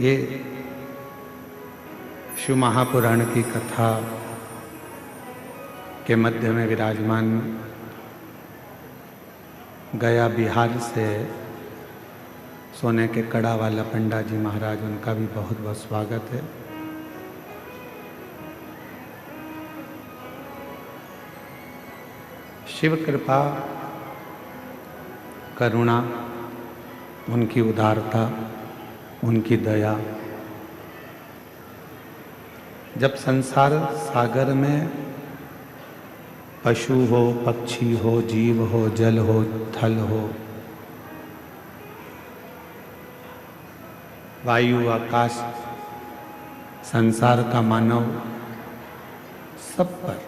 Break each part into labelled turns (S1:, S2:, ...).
S1: ये शिव महापुराण की कथा के मध्य में विराजमान गया बिहार से सोने के कड़ा वाला पंडा जी महाराज, उनका भी बहुत बहुत स्वागत है। शिव कृपा, करुणा, उनकी उदारता, उनकी दया जब संसार सागर में पशु हो, पक्षी हो, जीव हो, जल हो, थल हो, वायु, आकाश, संसार का मानव, सब पर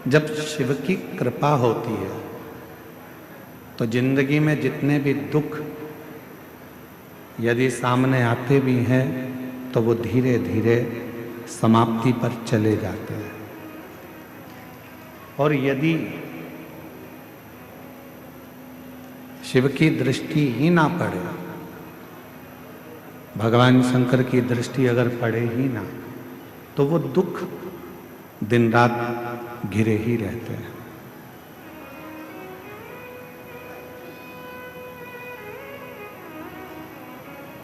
S1: जब शिव की कृपा होती है तो जिंदगी में जितने भी दुख यदि सामने आते भी हैं तो वो धीरे धीरे समाप्ति पर चले जाते हैं। और यदि शिव की दृष्टि ही ना पड़े, भगवान शंकर की दृष्टि अगर पड़े ही ना, तो वो दुख दिन रात घिरे ही रहते हैं।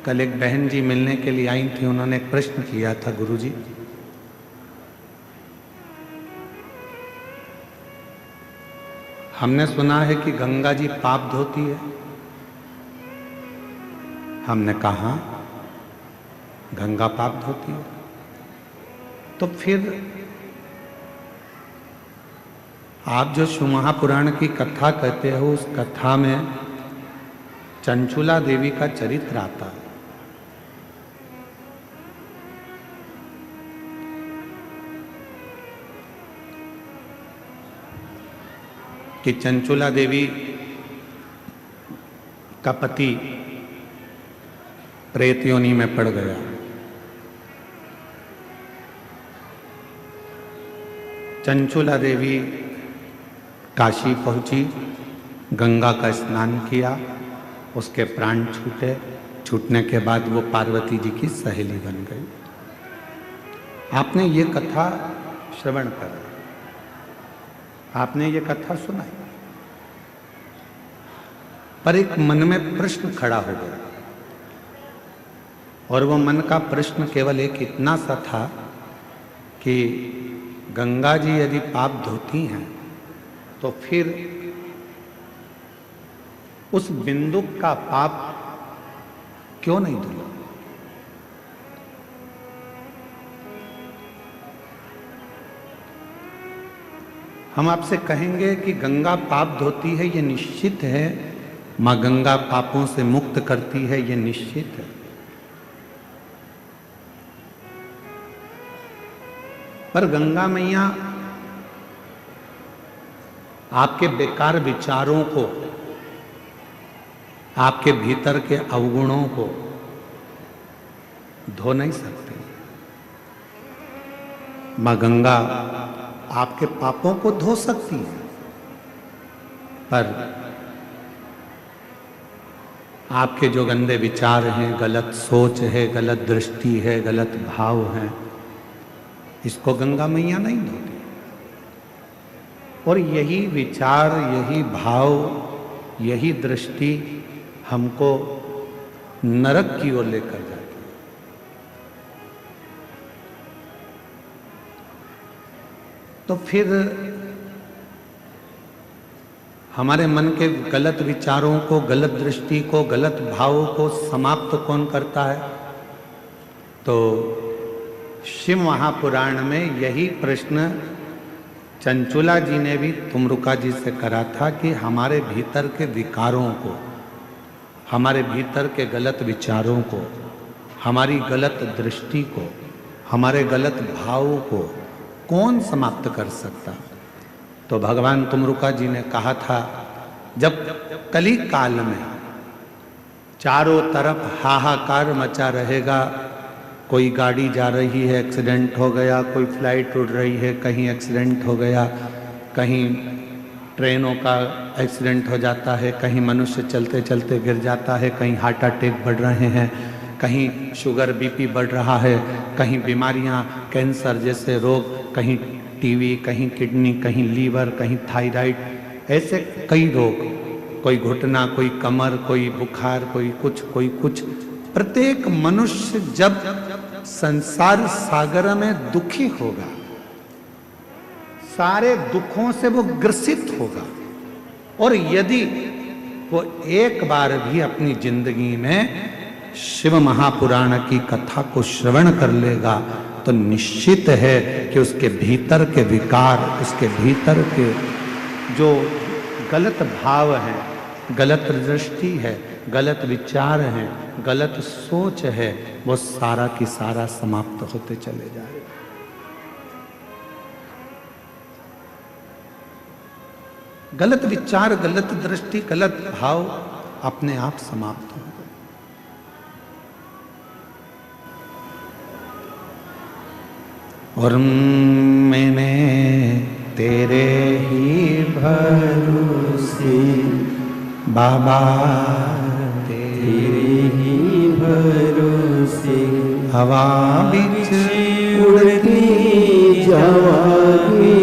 S1: कल एक बहन जी मिलने के लिए आई थी, उन्होंने एक प्रश्न किया था, गुरुजी हमने सुना है कि गंगा जी पाप धोती है। हमने कहा गंगा पाप धोती है, तो फिर आप जो शिव महापुराण की कथा कहते हो, उस कथा में चंचुला देवी का चरित्र आता है। कि चंचुला देवी का पति प्रेत योनि में पड़ गया। चंचुला देवी काशी पहुंची, गंगा का स्नान किया, उसके प्राण छूटे। छूटने के बाद वो पार्वती जी की सहेली बन गई। आपने ये कथा श्रवण करा, आपने ये कथा सुनाई, पर एक मन में प्रश्न खड़ा हो गया। और वो मन का प्रश्न केवल एक इतना सा था कि गंगा जी यदि पाप धोती हैं तो फिर उस बिंदु का पाप क्यों नहीं धुला? हम आपसे कहेंगे कि गंगा पाप धोती है, ये निश्चित है। मां गंगा पापों से मुक्त करती है, ये निश्चित है। पर गंगा मैया आपके बेकार विचारों को, आपके भीतर के अवगुणों को धो नहीं सकती। मां गंगा आपके पापों को धो सकती है, पर आपके जो गंदे विचार हैं, गलत सोच है, गलत दृष्टि है, गलत भाव है, इसको गंगा मैया नहीं धोती। और यही विचार, यही भाव, यही दृष्टि हमको नरक की ओर लेकर जाती है। तो फिर हमारे मन के गलत विचारों को, गलत दृष्टि को, गलत भावों को समाप्त कौन करता है? तो शिव महापुराण में यही प्रश्न चंचुला जी ने भी तुमरुका जी से करा था कि हमारे भीतर के विकारों को, हमारे भीतर के गलत विचारों को, हमारी गलत दृष्टि को, हमारे गलत भावों को कौन समाप्त कर सकता? तो भगवान तुमरुका जी ने कहा था, जब कली काल में चारों तरफ हाहाकार मचा रहेगा, कोई गाड़ी जा रही है, एक्सीडेंट हो गया, कोई फ्लाइट उड़ रही है, कहीं एक्सीडेंट हो गया, कहीं ट्रेनों का एक्सीडेंट हो जाता है, कहीं मनुष्य चलते चलते गिर जाता है, कहीं हार्ट अटैक बढ़ रहे हैं, कहीं शुगर बीपी बढ़ रहा है, कहीं बीमारियां कैंसर जैसे रोग, कहीं टीवी, कहीं किडनी, कहीं लीवर, कहीं थायराइड, ऐसे कई रोग, कोई घुटना, कोई कमर, कोई बुखार, कोई कुछ। प्रत्येक मनुष्य जब संसार सागर में दुखी होगा, सारे दुखों से वो ग्रसित होगा, और यदि वो एक बार भी अपनी जिंदगी में शिव महापुराण की कथा को श्रवण कर लेगा तो निश्चित है कि उसके भीतर के विकार, उसके भीतर के जो गलत भाव है, गलत दृष्टि है, गलत विचार है, गलत सोच है, वो सारा की सारा समाप्त होते चले जाएगा। गलत विचार, गलत दृष्टि, गलत भाव अपने आप समाप्त हो गए। और मैंने तेरे ही भरोसे बाबा, तेरे ही भरोसे हवा बिच उड़ती जावागी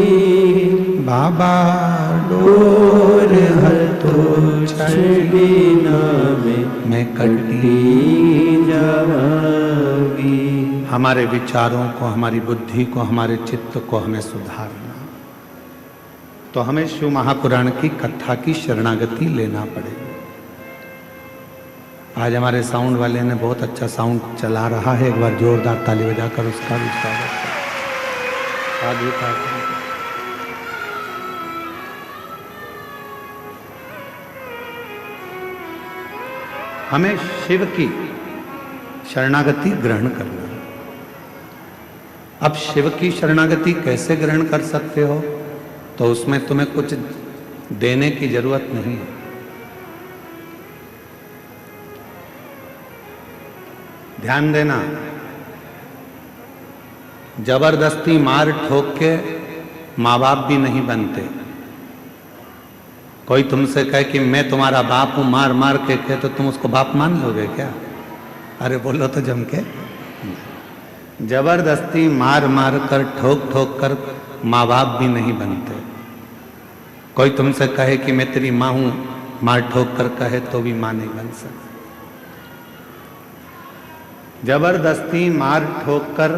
S1: बाबा, डोर हर तो छड़ी ना मैं कटी जावागी। हमारे विचारों को, हमारी बुद्धि को, हमारे चित्त को हमें सुधारना, तो हमें शिव महापुराण की कथा की शरणागति लेना पड़ेगी। आज हमारे साउंड वाले ने बहुत अच्छा साउंड चला रहा है, एक बार जोरदार ताली बजाकर उसका भी स्वागत करें। आगे का हमें शिव की शरणागति ग्रहण करना। अब शिव की शरणागति कैसे ग्रहण कर सकते हो? तो उसमें तुम्हें कुछ देने की जरूरत नहीं है। ध्यान देना, जबरदस्ती मार ठोक के माँ बाप भी नहीं बनते। कोई तुमसे कहे कि मैं तुम्हारा बाप हूं, मार मार के कहे तो तुम उसको बाप मान लोगे क्या? अरे बोलो तो जम के। जबरदस्ती मार मार कर, ठोक ठोक कर माँ बाप भी नहीं बनते। कोई तुमसे कहे कि मैं तेरी माँ हूं, मार ठोक कर कहे तो भी माँ नहीं बन सकती। जबरदस्ती मार ठोक कर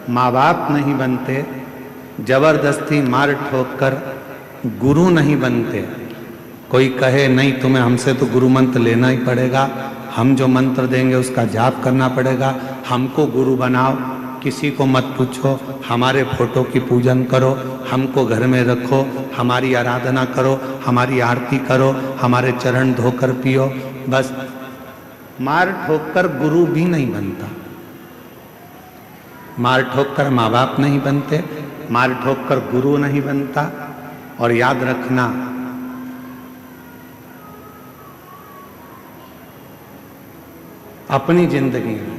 S1: माँ बाप नहीं बनते, जबरदस्ती मार ठोक कर गुरु नहीं बनते। कोई कहे नहीं तुम्हें हमसे तो गुरु मंत्र लेना ही पड़ेगा, हम जो मंत्र देंगे उसका जाप करना पड़ेगा, हमको गुरु बनाओ, किसी को मत पूछो, हमारे फोटो की पूजन करो, हमको घर में रखो, हमारी आराधना करो, हमारी आरती करो, हमारे चरण धोकर पियो। बस मार ठोक कर गुरु भी नहीं बनता, मार ठोक कर माँ बाप नहीं बनते, मार ठोक कर गुरु नहीं बनता। और याद रखना, अपनी जिंदगी में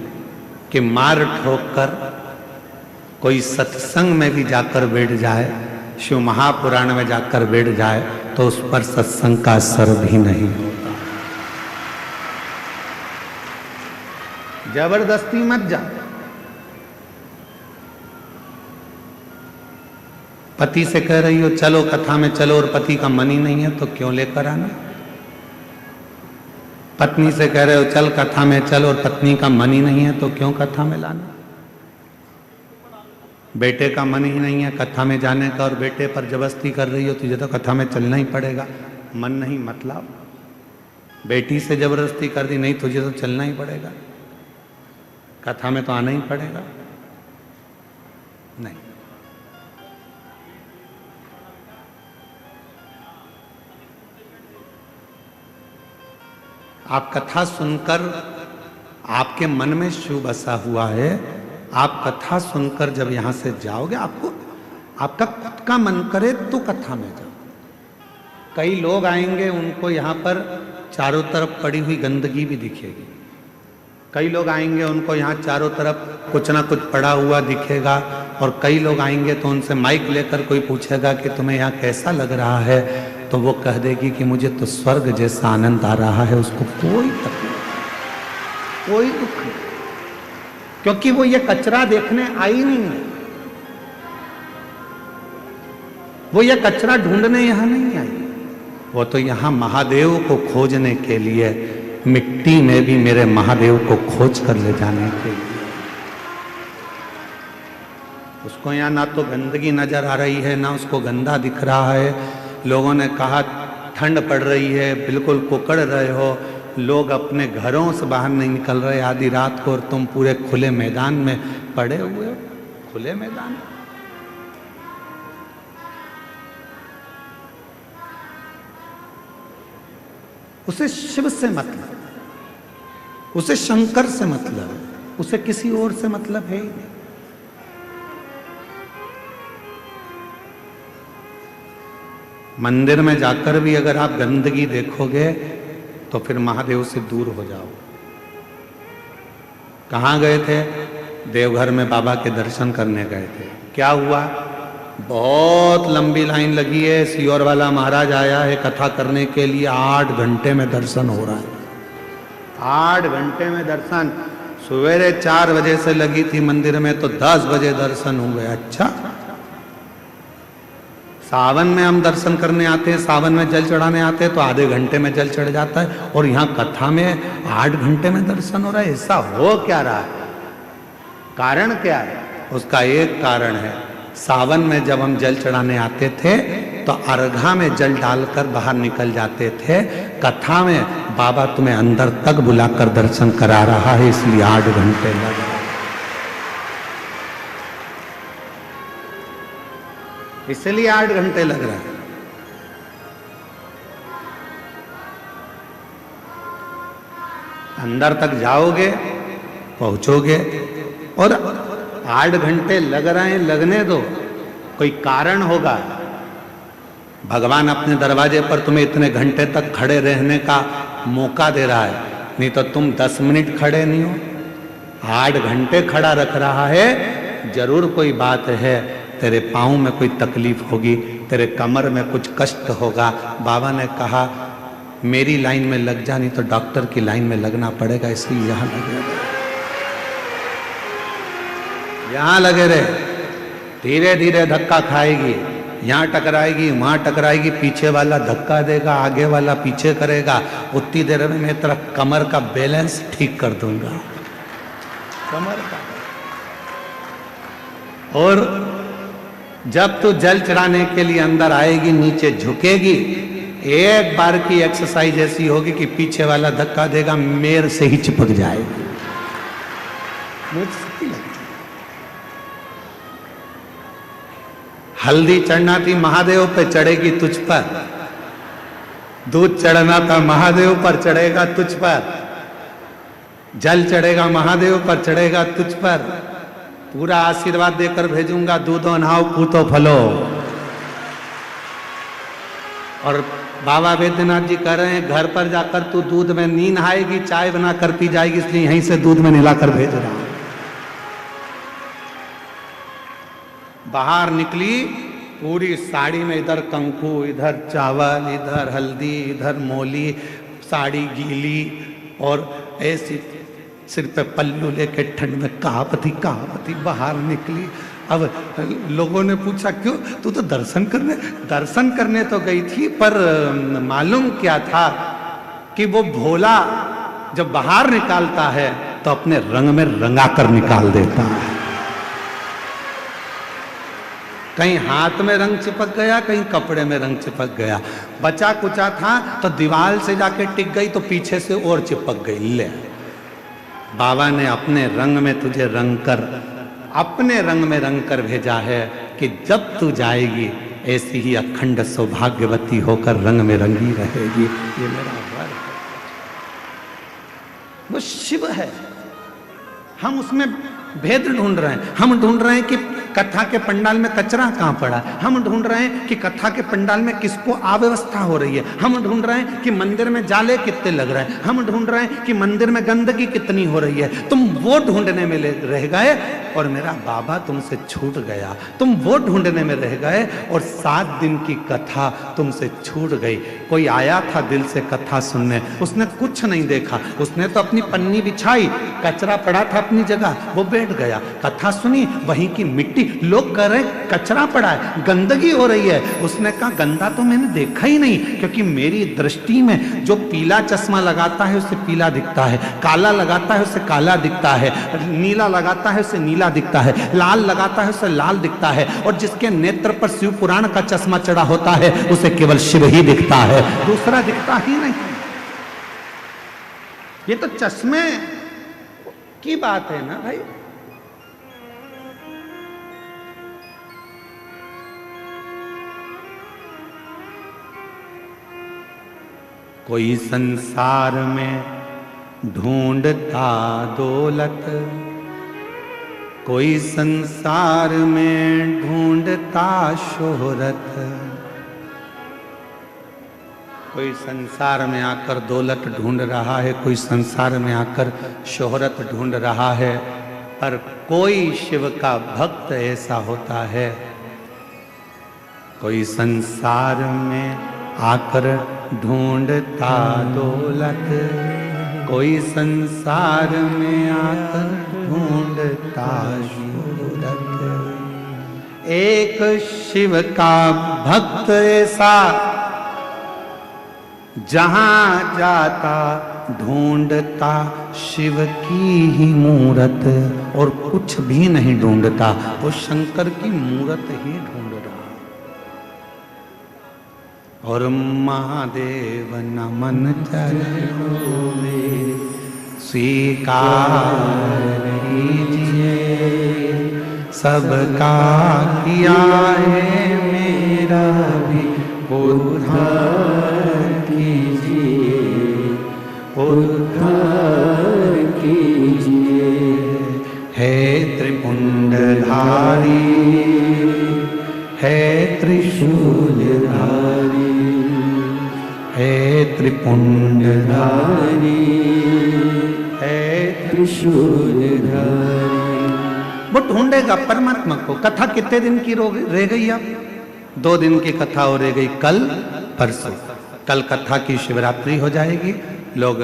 S1: कि मार ठोक कर कोई सत्संग में भी जाकर बैठ जाए, शिव महापुराण में जाकर बैठ जाए, तो उस पर सत्संग का असर भी नहीं होता। जबरदस्ती मत जा। पति से कह रही हो चलो कथा में चलो, और पति का मन ही नहीं है तो क्यों लेकर आना? पत्नी से कह रहे हो चल कथा में चल, और पत्नी का मन ही नहीं है तो क्यों कथा में लाना? बेटे का मन ही नहीं है कथा में जाने का, और बेटे पर जबरदस्ती कर रही हो, तुझे तो कथा में चलना ही पड़ेगा। मन नहीं मतलब बेटी से जबरदस्ती कर दी, नहीं तुझे तो चलना ही पड़ेगा, कथा में तो आना ही पड़ेगा। नहीं, आप कथा सुनकर, आपके मन में शिव बसा हुआ है, आप कथा सुनकर जब यहां से जाओगे, आपको आपका खुद का मन करे तो कथा में जाओ। कई लोग आएंगे, उनको यहाँ पर चारों तरफ पड़ी हुई गंदगी भी दिखेगी। कई लोग आएंगे, उनको यहाँ चारों तरफ कुछ ना कुछ पड़ा हुआ दिखेगा। और कई लोग आएंगे तो उनसे माइक लेकर कोई पूछेगा कि तुम्हें यहाँ कैसा लग रहा है, तो वो कह देगी कि मुझे तो स्वर्ग जैसा आनंद आ रहा है, उसको कोई तकलीफ, कोई दुख नहीं, क्योंकि वो ये कचरा देखने आई नहीं है, वो ये कचरा ढूंढने यहां नहीं आई, वो तो यहां महादेव को खोजने के लिए, मिट्टी में भी मेरे महादेव को खोज कर ले जाने के लिए। उसको यहां ना तो गंदगी नजर आ रही है, ना उसको गंदा दिख रहा है। लोगों ने कहा ठंड पड़ रही है, बिल्कुल कुकड़ रहे हो, लोग अपने घरों से बाहर नहीं निकल रहे आधी रात को, और तुम पूरे खुले मैदान में पड़े हुए हो, खुले मैदान। उसे शिव से मतलब, उसे शंकर से मतलब, उसे किसी और से मतलब है ही नहीं। मंदिर में जाकर भी अगर आप गंदगी देखोगे तो फिर महादेव से दूर हो जाओ। कहाँ गए थे? देवघर में बाबा के दर्शन करने गए थे। क्या हुआ? बहुत लंबी लाइन लगी है, सियोर वाला महाराज आया है कथा करने के लिए, 8 घंटे में दर्शन हो रहा है, 8 घंटे में दर्शन। सवेरे 4 बजे से लगी थी मंदिर में तो 10 बजे दर्शन हो गए। अच्छा, सावन में हम दर्शन करने आते हैं, सावन में जल चढ़ाने आते हैं तो आधे घंटे में जल चढ़ जाता है, और यहाँ कथा में 8 घंटे में दर्शन हो रहा है। ऐसा हो क्या रहा है? कारण क्या है? उसका एक कारण है, सावन में जब हम जल चढ़ाने आते थे तो अर्घा में जल डालकर बाहर निकल जाते थे। कथा में बाबा तुम्हें अंदर तक बुलाकर दर्शन करा रहा है, इसलिए 8 घंटे लग रहे, इसलिए 8 घंटे लग रहा है। अंदर तक जाओगे, पहुंचोगे, और 8 घंटे लग रहे हैं, लगने दो, कोई कारण होगा। भगवान अपने दरवाजे पर तुम्हें इतने घंटे तक खड़े रहने का मौका दे रहा है, नहीं तो तुम 10 मिनट खड़े नहीं हो। 8 घंटे खड़ा रख रहा है, जरूर कोई बात है। तेरे पाँव में कोई तकलीफ होगी, तेरे कमर में कुछ कष्ट होगा। बाबा ने कहा मेरी लाइन में लग जा, नहीं तो डॉक्टर की लाइन में लगना पड़ेगा, इसलिए यहां लगे रहे, यहां लगे रहे। धीरे धीरे धक्का खाएगी, यहां टकराएगी, वहां टकराएगी, पीछे वाला धक्का देगा, आगे वाला पीछे करेगा। उतनी देर में मैं तेरा कमर का बैलेंस ठीक कर दूंगा, कमर का। और जब तू जल चढ़ाने के लिए अंदर आएगी, नीचे झुकेगी, एक बार की एक्सरसाइज ऐसी होगी कि पीछे वाला धक्का देगा, मेर से ही चिपक जाएगी, मुझसे लगती। हल्दी चढ़ना थी महादेव पे, चढ़ेगी तुझ पर। दूध चढ़ना था महादेव पर, चढ़ेगा तुझ पर। जल चढ़ेगा महादेव पर, चढ़ेगा तुझ पर। पूरा आशीर्वाद देकर भेजूंगा, दूधो नहाओ पूतो फलो। और बाबा वैद्यनाथ जी कह रहे हैं घर पर जाकर तू दूध में नहीं नहाएगी, चाय बना कर पी जाएगी, इसलिए यहीं से दूध में नहलाकर भेज रहा हूं। बाहर निकली पूरी साड़ी में, इधर कंकु, इधर चावल, इधर हल्दी, इधर मोली, साड़ी गीली, और ऐसी सिर पे पल्लू लेके ठंड में कांपती कांपती बाहर निकली। अब लोगों ने पूछा क्यों? तू तो दर्शन करने तो गई थी, पर मालूम क्या था कि वो भोला जब बाहर निकालता है तो अपने रंग में रंगा कर निकाल देता है। कहीं हाथ में रंग चिपक गया, कहीं कपड़े में रंग चिपक गया, बचा कुचा था तो दीवार से जाके टिक गई तो पीछे से और चिपक गई। ले, बाबा ने अपने रंग में तुझे रंग कर, अपने रंग में रंग कर भेजा है कि जब तू जाएगी ऐसी ही अखंड सौभाग्यवती होकर रंग में रंगी रहेगी। ये मेरा वर है, वो शिव है। हम उसमें भेद ढूंढ रहे हैं, हम ढूंढ रहे हैं कि कथा के पंडाल में कचरा कहां पड़ा है। हम ढूंढ रहे हैं कि कथा के पंडाल में किसको अव्यवस्था हो रही है। हम ढूंढ रहे हैं कि मंदिर में जाले कितने लग रहे हैं। हम ढूंढ रहे हैं कि मंदिर में गंदगी कितनी हो रही है। तुम वो ढूंढने में रह गए और मेरा बाबा तुमसे छूट गया। तुम वो ढूंढने में रह गए और 7 दिन की कथा तुमसे छूट गई। कोई आया था दिल से कथा सुनने, उसने कुछ नहीं देखा, उसने तो अपनी पन्नी बिछाई, कचरा पड़ा था अपनी जगह, वो बैठ गया। कथा सुनी, वहीं की मिट्टी, लोग कह रहे कचरा पड़ा है, गंदगी हो रही है। उसने कहा गंदा तो मैंने देखा ही नहीं, क्योंकि मेरी दृष्टि में जो पीला चश्मा लगाता है उसे पीला दिखता है, काला लगाता है उसे काला दिखता है, नीला लगाता है उसे नीला दिखता है, लाल लगाता है उसे लाल दिखता है, और जिसके नेत्र पर शिव पुराण का चश्मा चढ़ा होता है उसे केवल शिव ही दिखता है, दूसरा दिखता ही नहीं। ये तो चश्मे की बात है ना भाई। कोई संसार में ढूंढता दौलत, कोई संसार में ढूंढता शोहरत, कोई संसार में आकर दौलत ढूंढ रहा है, कोई संसार में आकर शोहरत ढूंढ रहा है, पर कोई शिव का भक्त ऐसा होता है, कोई संसार में आकर ढूंढता दौलत, कोई संसार में आकर ढूंढता शोहरत। एक शिव का भक्त ऐसा जहां जाता ढूंढता शिव की ही मूरत, और कुछ भी नहीं ढूंढता, वो शंकर की मूरत ही ढूंढ रहा। और महादेव नमन चरणों में स्वीकार कीजिए, सबका किया है मेरा भी उद्धार कीजिए, उद्धार कीजिए। है त्रिपुंडधारी, है त्रिशूलधारी, है त्रिपुंडधारी, है त्रिशूलधारी। वो ढूंढेगा परमात्मा को। कथा कितने दिन की रह गई अब? 2 दिन की कथा हो रह गई, कल परसों। कल कथा की शिवरात्रि हो जाएगी, लोग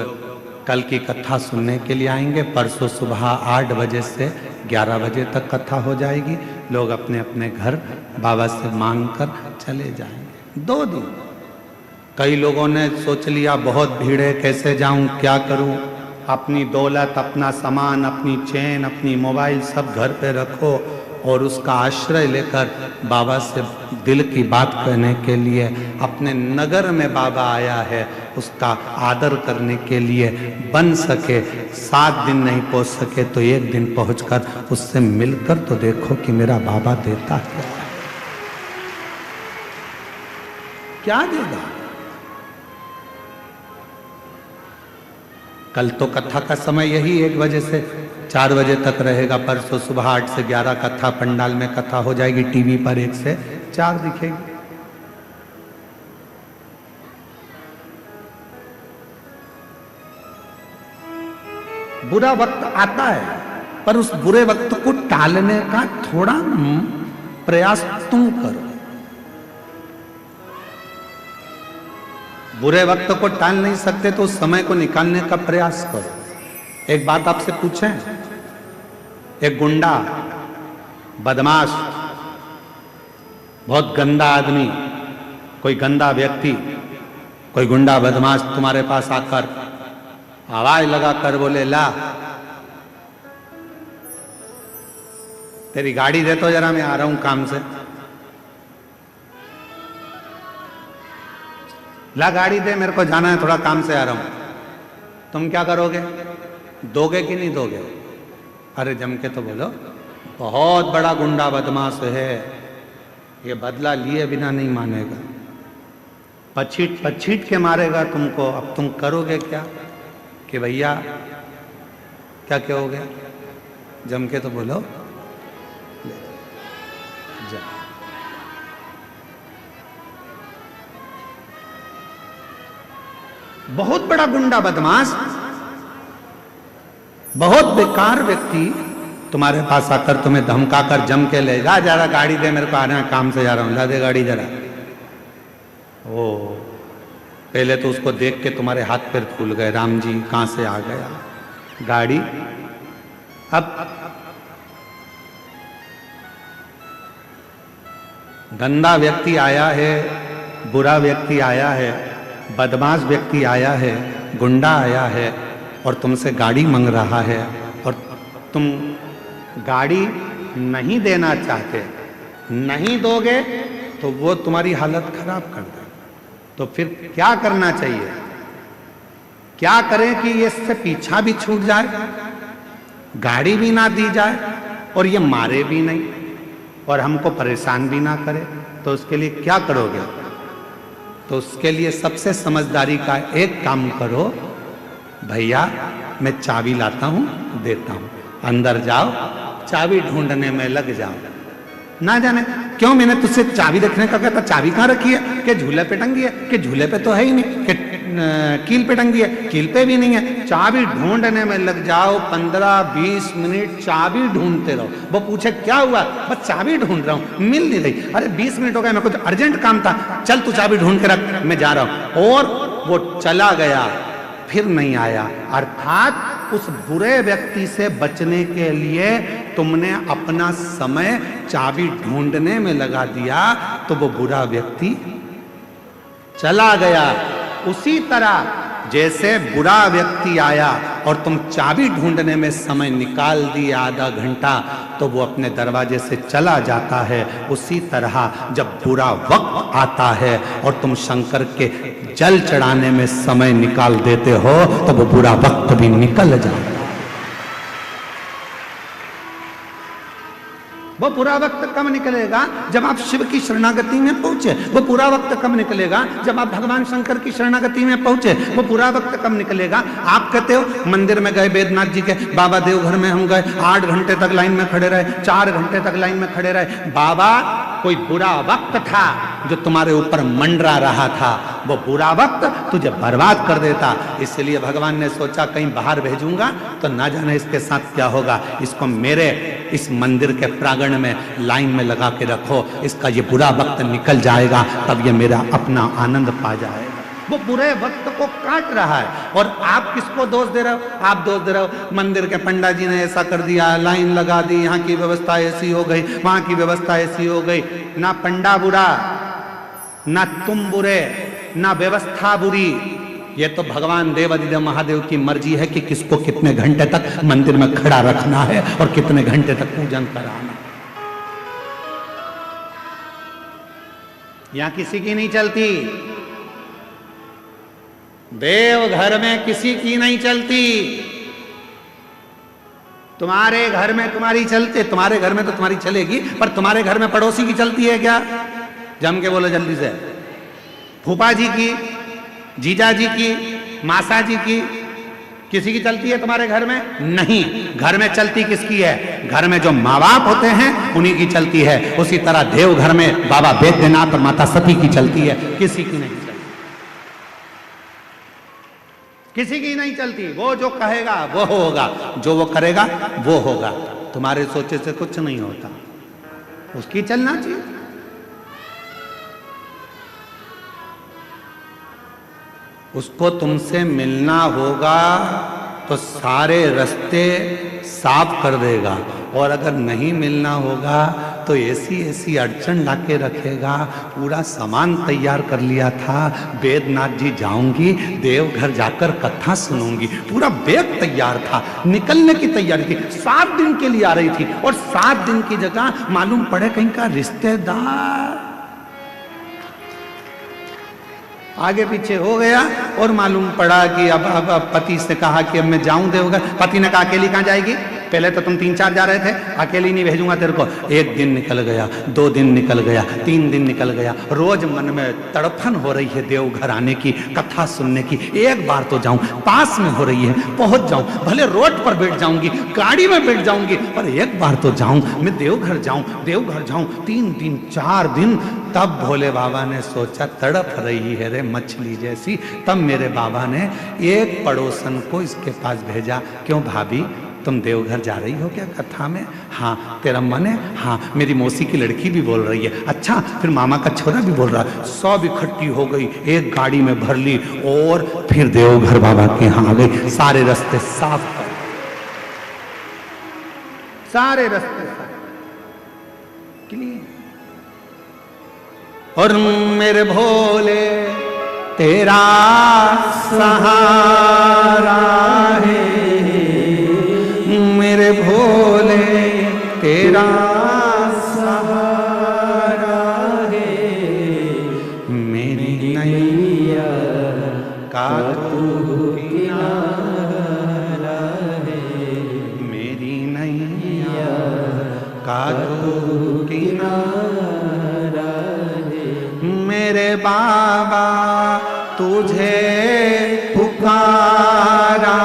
S1: कल की कथा सुनने के लिए आएंगे। परसों सुबह 8 बजे से 11 बजे तक कथा हो जाएगी। लोग अपने अपने घर बाबा से मांग कर चले जाएंगे। 2 दिन। कई लोगों ने सोच लिया बहुत भीड़ है, कैसे जाऊं, क्या करूं, अपनी दौलत, अपना सामान, अपनी चेन, अपनी मोबाइल सब घर पे रखो और उसका आश्रय लेकर बाबा से दिल की बात कहने के लिए अपने नगर में बाबा आया है, उसका आदर करने के लिए। बन सके 7 दिन नहीं पहुंच सके तो 1 दिन पहुंचकर उससे मिलकर तो देखो कि मेरा बाबा देता क्या देगा। कल तो कथा का समय यही 1 बजे से 4 बजे तक रहेगा। परसों सुबह 8 से 11 कथा पंडाल में कथा हो जाएगी। टीवी पर 1 से 4 दिखेगी। बुरा वक्त आता है, पर उस बुरे वक्त को टालने का थोड़ा प्रयास तुम करो। बुरे वक्त को टाल नहीं सकते तो उस समय को निकालने का प्रयास करो। एक बात आपसे पूछें, एक गुंडा, बदमाश, बहुत गंदा आदमी, कोई गंदा व्यक्ति, कोई गुंडा बदमाश तुम्हारे पास आकर आवाज लगाकर बोले, ला तेरी गाड़ी दे तो जरा, मैं आ रहा हूं काम से। ला गाड़ी दे, मेरे को जाना है, थोड़ा काम से आ रहा हूं। तुम क्या करोगे? दोगे कि नहीं दोगे? अरे जम के तो बोलो, बहुत बड़ा गुंडा बदमाश है, ये बदला लिए बिना नहीं मानेगा, पछीट पछीट के मारेगा तुमको। अब तुम करोगे क्या कि भैया क्या कहोगे? जम के तो बोलो। जा। बहुत बड़ा गुंडा बदमाश, बहुत बेकार व्यक्ति तुम्हारे पास आकर तुम्हें धमकाकर जम के ले जा, जरा गाड़ी दे, मेरे को आना है, काम से जा रहा हूं, ला दे गाड़ी जरा। ओ पहले तो उसको देख के तुम्हारे हाथ पैर फूल गए, राम जी कहां से आ गया गाड़ी। अब गंदा व्यक्ति आया है, बुरा व्यक्ति आया है, बदमाश व्यक्ति आया है, गुंडा आया है और तुमसे गाड़ी मांग रहा है और तुम गाड़ी नहीं देना चाहते, नहीं दोगे तो वो तुम्हारी हालत खराब कर दे। तो फिर क्या करना चाहिए? क्या करें कि ये इससे पीछा भी छूट जाए, गाड़ी भी ना दी जाए और ये मारे भी नहीं और हमको परेशान भी ना करे? तो उसके लिए क्या करोगे? तो उसके लिए सबसे समझदारी का एक काम करो, भैया मैं चाबी लाता हूं, देता हूं, अंदर जाओ, चाबी ढूंढने में लग जाओ। ना जाने क्यों मैंने तुझसे चाबी रखने का कहता, चाबी कहां रखी है? कि झूले पे टंगी है, कि झूले पे तो है ही नहीं, कि कील पे टंगी है, कील पे भी नहीं है। चाबी ढूंढने में लग जाओ, 15-20 मिनट चाबी ढूंढते रहो। वो पूछे क्या हुआ? बस चाबी ढूंढ रहा हूं, मिल नहीं रही। अरे 20 मिनट हो गए, मेरे को तो अर्जेंट काम था, चल तू चाबी ढूंढ के रख, मैं जा रहा हूं। और वो चला गया, फिर नहीं आया। अर्थात उस बुरे व्यक्ति से बचने के लिए तुमने अपना समय चाबी ढूंढने में लगा दिया, तो वो बुरा व्यक्ति चला गया। उसी तरह जैसे बुरा व्यक्ति आया और तुम चाबी ढूंढने में समय निकाल दिए आधा घंटा, तो वो अपने दरवाजे से चला जाता है। उसी तरह जब बुरा वक्त आता है और तुम शंकर के जल चढ़ाने में समय निकाल देते हो, तो वो बुरा वक्त भी निकल जाता है। वो बुरा वक्त कब निकलेगा? जब आप शिव की शरणागति में पहुंचे। वो बुरा वक्त कब निकलेगा? जब आप भगवान शंकर की शरणागति में पहुंचे। वो बुरा वक्त कब निकलेगा? आप कहते हो मंदिर में गए बैद्यनाथ जी के, बाबा देवघर में हम गए, 8 घंटे तक लाइन में खड़े रहे, 4 घंटे तक लाइन में खड़े रहे। बाबा, कोई बुरा वक्त था जो तुम्हारे ऊपर मंडरा रहा था, वो बुरा वक्त तुझे बर्बाद कर देता। इसलिए भगवान ने सोचा कहीं बाहर भेजूंगा तो ना जाने इसके साथ क्या होगा, इसको मेरे इस मंदिर के प्रांगण में लाइन में लगा के रखो, इसका ये बुरा वक्त निकल जाएगा, तब ये मेरा अपना आनंद पा जाएगा। वो बुरे वक्त को काट रहा है और आप किसको दोष दे रहे हो? आप दोष दे रहे हो मंदिर के पंडा जी ने ऐसा कर दिया, लाइन लगा दी, यहाँ की व्यवस्था ऐसी हो गई, वहां की व्यवस्था ऐसी हो गई। ना पंडा बुरा, ना तुम बुरे, ना व्यवस्था बुरी। ये तो भगवान देवाधिदेव महादेव की मर्जी है कि किसको कितने घंटे तक मंदिर में खड़ा रखना है और कितने घंटे तक पूजन कराना। यहां किसी की नहीं चलती, देवघर में किसी की नहीं चलती। तुम्हारे घर में तुम्हारी चलती, तुम्हारे घर में तो तुम्हारी चलेगी, पर तुम्हारे घर में पड़ोसी की चलती है क्या? जम के बोलो जल्दी से। फूफा जी की, जीजा जी की, मासा जी की, किसी की चलती है तुम्हारे घर में? नहीं। घर में चलती किसकी है? घर में जो माँ बाप होते हैं उन्हीं की चलती है। उसी तरह देवघर में बाबा बैद्यनाथ और माता सती की चलती है, किसी की नहीं चलती, किसी की नहीं चलती। वो जो कहेगा वो होगा, जो वो करेगा वो होगा। तुम्हारे सोचे से कुछ नहीं होता, उसकी चलना चाहिए। उसको तुमसे मिलना होगा तो सारे रास्ते साफ कर देगा, और अगर नहीं मिलना होगा तो ऐसी ऐसी अड़चन लाके रखेगा। पूरा सामान तैयार कर लिया था, बैद्यनाथ जी जाऊंगी, देवघर जाकर कथा सुनूंगी, पूरा बैग तैयार था, निकलने की तैयारी थी, 7 दिन के लिए आ रही थी, और 7 दिन की जगह मालूम पड़े कहीं का रिश्तेदार आगे पीछे हो गया, और मालूम पड़ा कि अब पति से कहा कि अब मैं जाऊं देवघर। पति ने कहा अकेली कहां जाएगी? पहले तो तुम 3-4 जा रहे थे, अकेले नहीं भेजूंगा तेरे को। एक दिन निकल गया, 2 दिन निकल गया, 3 दिन निकल गया, रोज मन में तड़फन हो रही है देवघर आने की, कथा सुनने की। एक बार तो जाऊं, पास में हो रही है, पहुंच जाऊं, भले रोड पर बैठ जाऊंगी, गाड़ी में बैठ जाऊंगी, पर एक बार तो जाऊं, मैं देवघर जाऊं, देवघर जाऊं। 3 दिन 4 दिन, तब भोले बाबा ने सोचा तड़प रही है रे मछली जैसी। तब मेरे बाबा ने एक पड़ोसन को इसके पास भेजा, क्यों भाभी तुम देवघर जा रही हो क्या कथा में? हाँ। तेरा मन है? हाँ। मेरी मौसी की लड़की भी बोल रही है। अच्छा, फिर मामा का छोरा भी बोल रहा है। सब इकट्ठी हो गई, एक गाड़ी में भर ली और फिर देवघर बाबा के यहाँ आ गई। सारे रास्ते साफ कर, सारे रास्ते साफ क्लियर। और मेरे भोले तेरा सहारा है, मेरे भोले तेरा सहारा है, मेरी नैया का तू किनारा है, मेरी नैया का तू किनारा है। मेरे बाबा तुझे पुकारा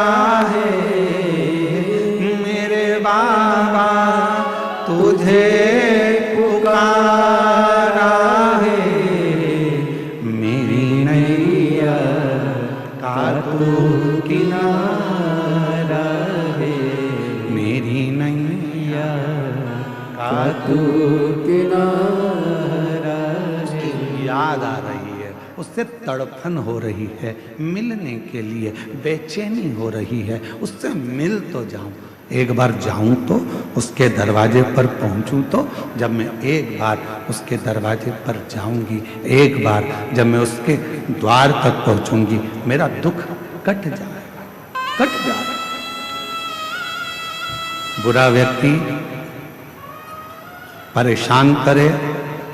S1: है, मेरे बाबा तुझे पुकारा है, मेरी नैया का तू किनारा है, मेरी नैया का तू किनारा है। याद आ रही है, उससे तड़फन हो रही है, मिलने के लिए बेचैनी हो रही है, उससे मिल तो जाऊं। एक बार जाऊं तो उसके दरवाजे पर पहुंचूं तो, जब मैं एक बार उसके दरवाजे पर जाऊंगी, एक बार जब मैं उसके द्वार तक पहुंचूंगी, मेरा दुख कट जाएगा, कट जाएगा। बुरा व्यक्ति परेशान करे,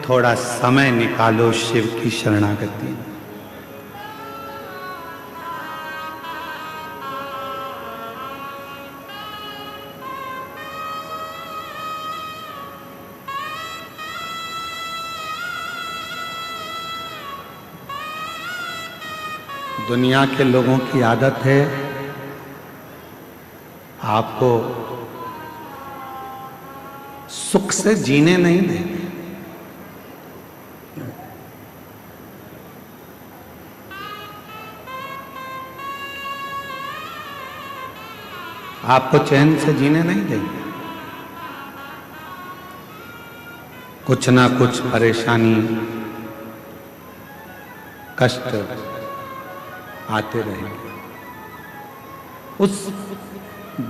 S1: थोड़ा समय निकालो शिव की शरणागति। दुनिया के लोगों की आदत है आपको सुख से जीने नहीं देंगे। आपको चैन से जीने नहीं देंगे, कुछ ना कुछ परेशानी कष्ट आते रहेंगे। उस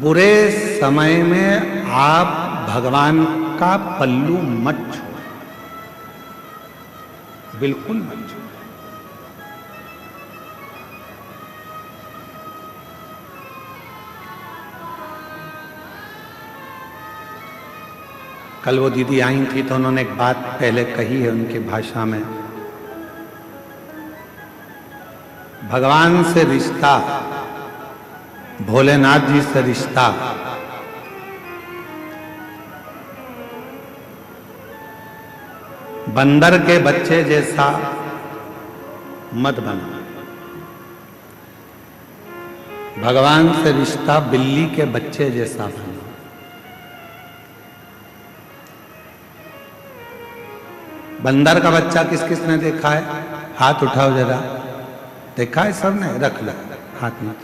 S1: बुरे समय में आप भगवान का पल्लू मत छोड़ो, बिल्कुल मत छोड़ो। कल वो दीदी आई थी तो उन्होंने एक बात पहले कही है उनकी भाषा में, भगवान से रिश्ता, भोलेनाथ जी से रिश्ता बंदर के बच्चे जैसा मत बना। भगवान से रिश्ता बिल्ली के बच्चे जैसा बना। बंदर का बच्चा किस किस ने देखा है? हाथ उठाओ जरा। देखा है सबने? रख लो हाथ में।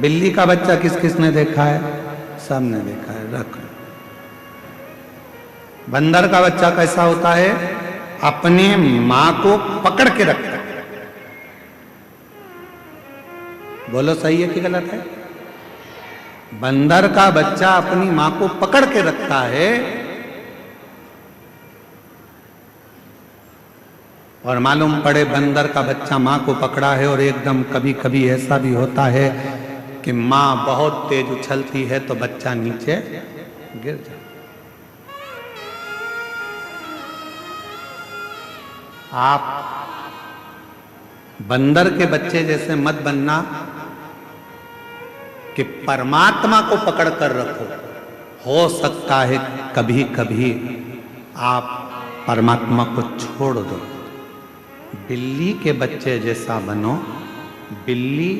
S1: बिल्ली का बच्चा किस किस ने देखा है? सबने देखा है, रख लो। बंदर का बच्चा कैसा होता है? अपने मां को पकड़ के रखता है। बोलो सही है कि गलत है? बंदर का बच्चा अपनी मां को पकड़ के रखता है और मालूम पड़े बंदर का बच्चा मां को पकड़ा है और एकदम कभी कभी ऐसा भी होता है कि मां बहुत तेज उछलती है तो बच्चा नीचे गिर जाता। आप बंदर के बच्चे जैसे मत बनना कि परमात्मा को पकड़ कर रखो, हो सकता है कभी कभी आप परमात्मा को छोड़ दो, बिल्ली के बच्चे जैसा बनो। बिल्ली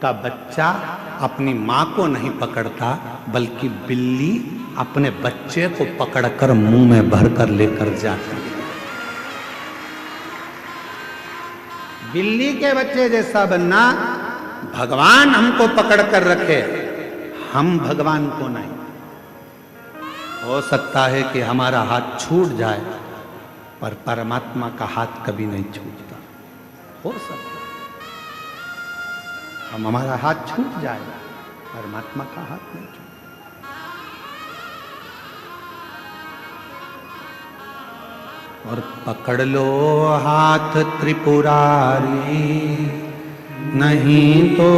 S1: का बच्चा अपनी मां को नहीं पकड़ता, बल्कि बिल्ली अपने बच्चे को पकड़कर मुंह में भरकर लेकर जाती है। बिल्ली के बच्चे जैसा बनना, भगवान हमको पकड़ कर रखे, हम भगवान को नहीं। हो सकता है कि हमारा हाथ छूट जाए, पर परमात्मा का हाथ कभी नहीं छूटता। हो सकता है हमारा हाथ छूट जाएगा, परमात्मा का हाथ नहीं छूटता। और पकड़ लो हाथ त्रिपुरारी, नहीं तो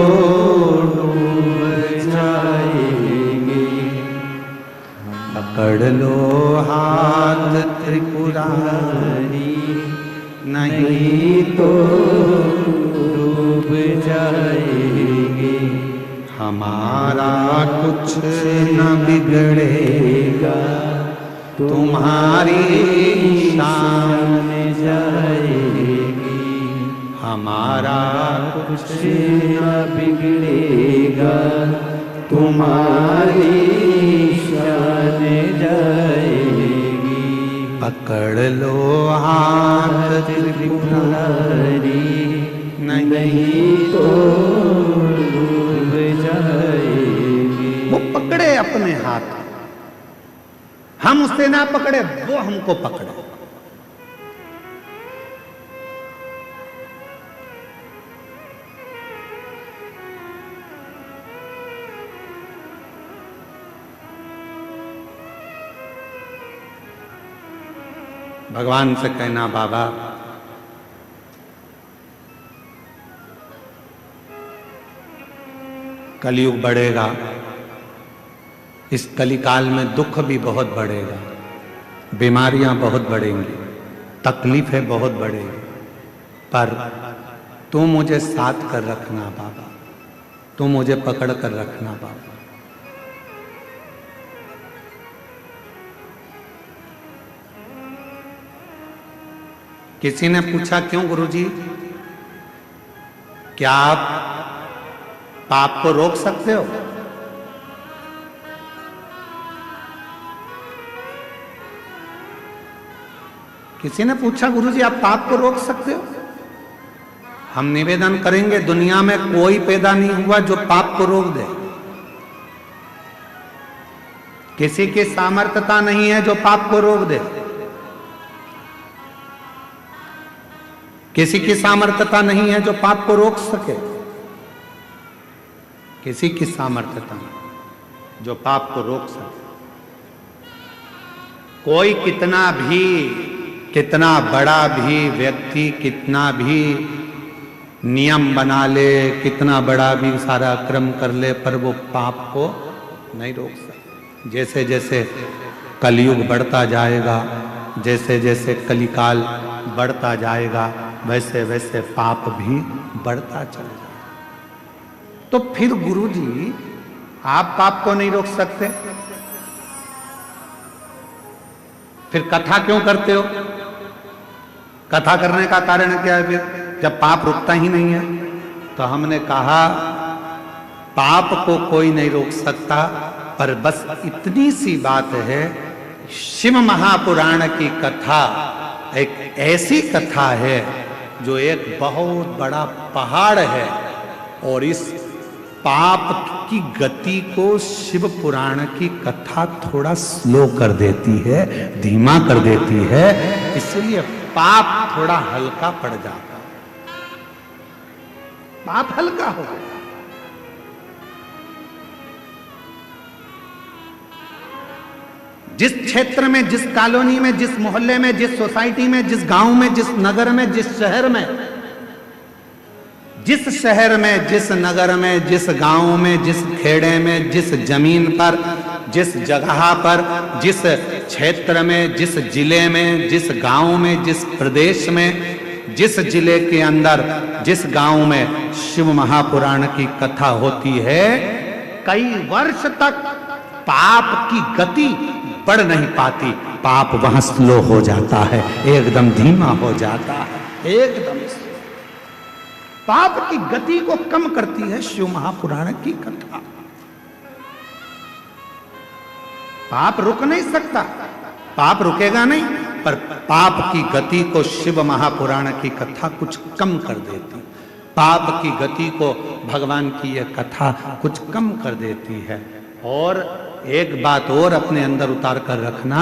S1: डूब जाएंगे। पकड़ लो हाथ त्रिपुरारी, नहीं तो डूब जाएंगे। हमारा कुछ न बिगड़ेगा, तुम्हारी शान जाएगी। हमारा कुछ न बिगड़ेगा, तुम्हारी शान जाएगी। पकड़ लो हाथ त्रिपुरारी, नहीं तो डूब जाएगी। वो पकड़े अपने हाथ, हम उससे ना पकड़े, वो हमको पकड़े। भगवान से कहना, बाबा कलयुग बढ़ेगा, इस कलिकाल में दुख भी बहुत बढ़ेगा, बीमारियां बहुत बढ़ेंगी, तकलीफें बहुत बढ़ेंगी, पर तू मुझे साथ कर रखना बाबा, तू मुझे पकड़ कर रखना बाबा। किसी ने पूछा, क्यों गुरुजी, क्या आप पाप को रोक सकते हो? किसी ने पूछा, गुरुजी आप पाप को रोक सकते हो? हम निवेदन करेंगे, दुनिया में कोई पैदा नहीं हुआ जो पाप को रोक दे। किसी की सामर्थ्यता नहीं है जो पाप को रोक दे। किसी की सामर्थ्यता नहीं है जो पाप को रोक सके। किसी की सामर्थ्यता नहीं जो पाप को रोक सके। कोई कितना बड़ा भी व्यक्ति कितना भी नियम बना ले, कितना बड़ा भी सारा क्रम कर ले, पर वो पाप को नहीं रोक सकता। जैसे जैसे कलयुग बढ़ता जाएगा, जैसे जैसे कलिकाल बढ़ता जाएगा, वैसे वैसे पाप भी बढ़ता चला जाएगा। तो फिर गुरुजी आप पाप को नहीं रोक सकते, फिर कथा क्यों करते हो? कथा करने का कारण क्या है फिर, जब पाप रुकता ही नहीं है? तो हमने कहा, पाप को कोई नहीं रोक सकता, पर बस इतनी सी बात है, शिव महापुराण की कथा एक ऐसी कथा है जो एक बहुत बड़ा पहाड़ है, और इस पाप की गति को शिव पुराण की कथा थोड़ा स्लो कर देती है, धीमा कर देती है, इसलिए पाप थोड़ा हल्का पड़ जाता है। पाप हल्का हो गया। जिस क्षेत्र में, जिस कॉलोनी में, जिस मोहल्ले में, जिस सोसाइटी में, जिस गांव में, जिस नगर में, जिस शहर में, जिस नगर में, जिस गांव में, जिस खेड़े में, जिस जमीन पर, जिस जगह पर, जिस क्षेत्र में, जिस जिले में, जिस गांव में, जिस प्रदेश में, जिस जिले के अंदर, जिस गांव में शिव महापुराण की कथा होती है, कई वर्ष तक पाप की गति बढ़ नहीं पाती, पाप वहां स्लो हो जाता है, एकदम धीमा हो जाता है, एकदम पाप की गति को कम करती है शिव महापुराण की कथा। पाप रुक नहीं सकता, पाप रुकेगा नहीं, पर पाप की गति को शिव महापुराण की कथा कुछ कम कर देती, पाप की गति को भगवान की यह कथा कुछ कम कर देती है। और एक बात और अपने अंदर उतार कर रखना,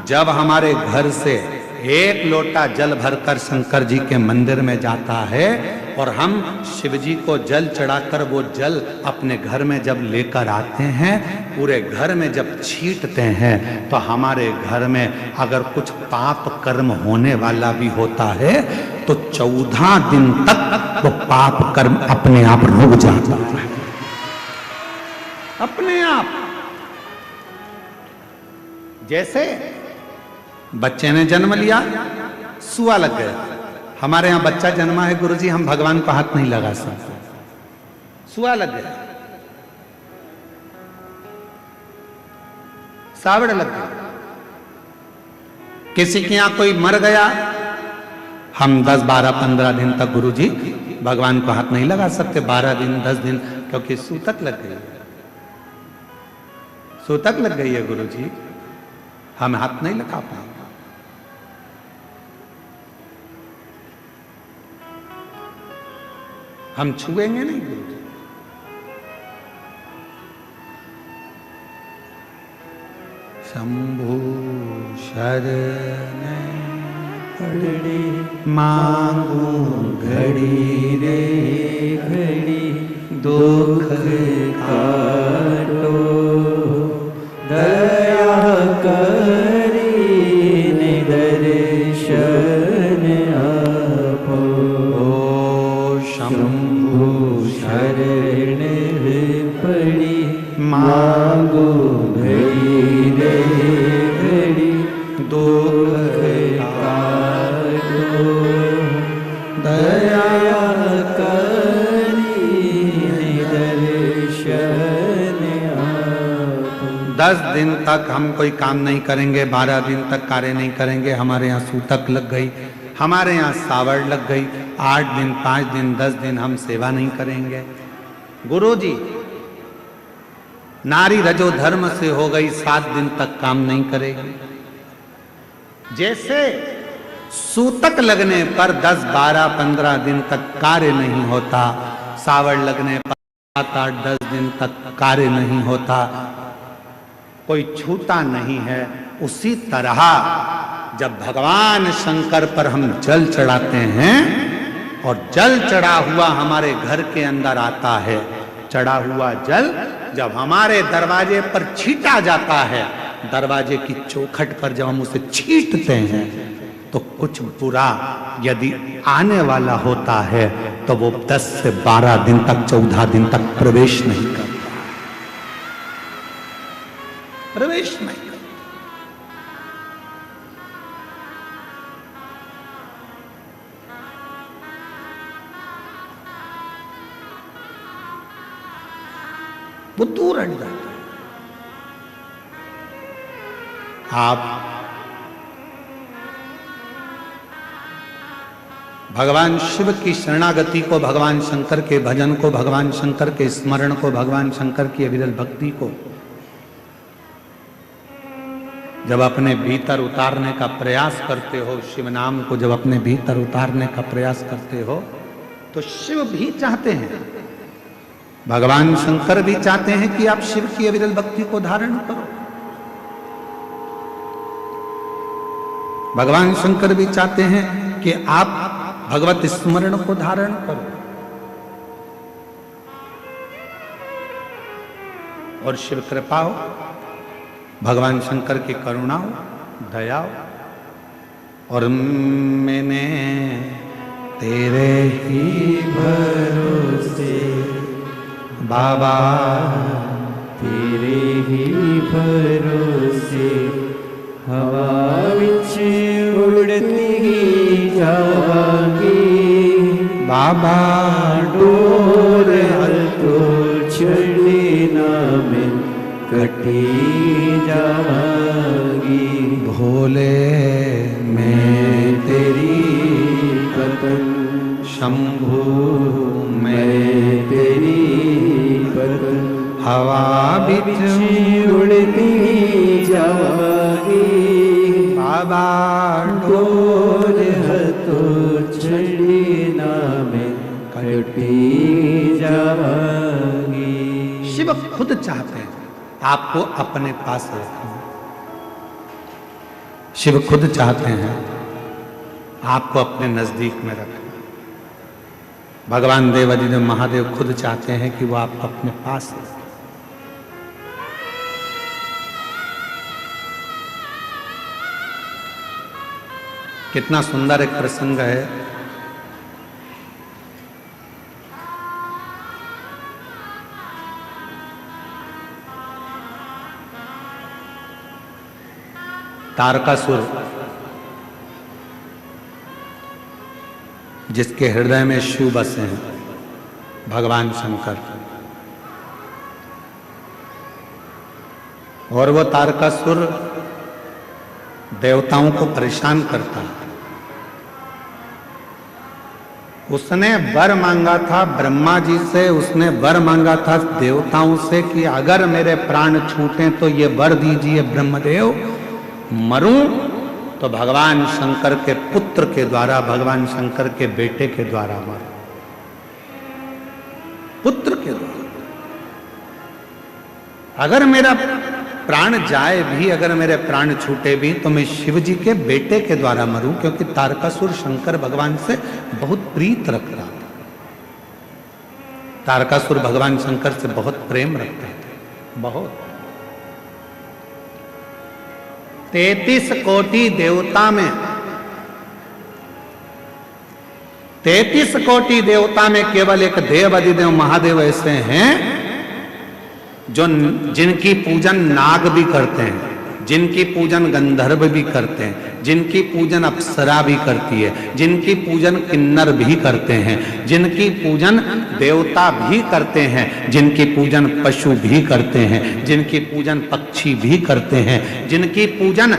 S1: जब हमारे घर से एक लोटा जल भरकर शंकर जी के मंदिर में जाता है और हम शिव जी को जल चढ़ाकर वो जल अपने घर में जब लेकर आते हैं, पूरे घर में जब छींटते हैं, तो हमारे घर में अगर कुछ पाप कर्म होने वाला भी होता है तो 14 दिन तक वो पाप कर्म अपने आप रुक जाता है, अपने आप। जैसे बच्चे ने जन्म लिया, सुआ लग गया, हमारे यहां बच्चा जन्मा है गुरुजी, हम भगवान को हाथ नहीं लगा सकते, सुआ लग गया, सावड़ लग गया, किसी के यहां कोई मर गया, हम 10, 12, 15 दिन तक गुरुजी भगवान को हाथ नहीं लगा सकते, 12 दिन 10 दिन, क्योंकि सूतक लग गई है, सूतक लग गई है गुरुजी, हम हाथ नहीं लगा पाएंगे। हम छुएंगे नहीं गुरुजी। शंभु शरण पड़े मांगू घड़ी रे घड़ी, दुख काटो दया करी दर्शन आपो। शंभु शरण पड़ी मांगो घड़ी रे घड़ी, दुख काटो दया करी दर्शन आपो। 10 दिन तक हम कोई काम नहीं करेंगे, 12 दिन तक कार्य नहीं करेंगे, हमारे यहाँ सूतक लग गई, हमारे यहाँ सावड़ लग गई, 8 दिन 5 दिन 10 दिन हम सेवा नहीं करेंगे। गुरुजी नारी रजो धर्म से हो गई, 7 दिन तक काम नहीं करेगी। जैसे सूतक लगने पर 10, 12, 15 दिन तक कार्य नहीं होता, सावड़ लगने पर 7, 8, 10 दिन तक कार्य नहीं होता, कोई छूता नहीं है, उसी तरह जब भगवान शंकर पर हम जल चढ़ाते हैं और जल चढ़ा हुआ हमारे घर के अंदर आता है, चढ़ा हुआ जल जब हमारे दरवाजे पर छीटा जाता है, दरवाजे की चौखट पर जब हम उसे छींटते हैं, तो कुछ बुरा यदि आने वाला होता है तो वो 10 से 12 दिन तक 14 दिन तक प्रवेश नहीं करता, प्रवेश नहीं करता। वो दूर हट जाता है। आप भगवान शिव की शरणागति को, भगवान शंकर के भजन को, भगवान शंकर के स्मरण को, भगवान शंकर की अविरल भक्ति को जब अपने भीतर उतारने का प्रयास करते हो, शिव नाम को जब अपने भीतर उतारने का प्रयास करते हो, तो शिव भी चाहते हैं, भगवान शंकर भी चाहते हैं कि आप शिव की अविरल भक्ति को धारण करो। भगवान शंकर भी चाहते हैं कि आप भगवत स्मरण को धारण करो। और शिव कृपा हो, भगवान शंकर की करुणा हो, दया हो। और मैंने तेरे ही भरोसे बाबा,
S2: तेरे ही भरोसे हवा विच उड़ती ही जावांगी
S1: बाबा,
S2: डोर तो छड़ी ना मैं कटी जावांगी।
S1: भोले मैं
S2: तेरी पतन,
S1: शंभु
S2: मैं तेरी पतन,
S1: हवा बिच
S2: उड़ती जावांगी।
S1: बाबा
S2: डोर हतो छड़ी नामे कटी जावांगी।
S1: शिव खुद चाहते हैं आपको अपने पास रखना। शिव खुद चाहते हैं आपको अपने नजदीक में रखना। भगवान देवाधिदेव महादेव खुद चाहते हैं कि वो आपको अपने पास रखें। कितना सुंदर एक प्रसंग है। तारकासुर, जिसके हृदय में शिव बसे हैं, भगवान शंकर, और वो तारकासुर देवताओं को परेशान करता है। उसने वर मांगा था ब्रह्मा जी से, उसने वर मांगा था देवताओं से कि अगर मेरे प्राण छूटे तो ये वर दीजिए ब्रह्मदेव, मरूं तो भगवान शंकर के पुत्र के द्वारा, भगवान शंकर के बेटे के द्वारा मरूं, पुत्र के द्वारा। अगर मेरा प्राण जाए भी, अगर मेरे प्राण छूटे भी, तो मैं शिव जी के बेटे के द्वारा मरूं, क्योंकि तारकासुर शंकर भगवान से बहुत प्रीत रख रहा था। तारकासुर भगवान शंकर से बहुत प्रेम रखता था, बहुत। 33 कोटि देवता में, 33 कोटि देवता में केवल एक देवाधिदेव महादेव ऐसे हैं जो जिनकी पूजन नाग भी करते हैं, जिनकी पूजन गंधर्व भी करते हैं, जिनकी पूजन अप्सरा भी करती है, जिनकी पूजन किन्नर भी करते हैं, जिनकी पूजन देवता भी करते हैं, जिनकी पूजन पशु भी करते हैं, जिनकी पूजन पक्षी भी करते हैं, जिनकी पूजन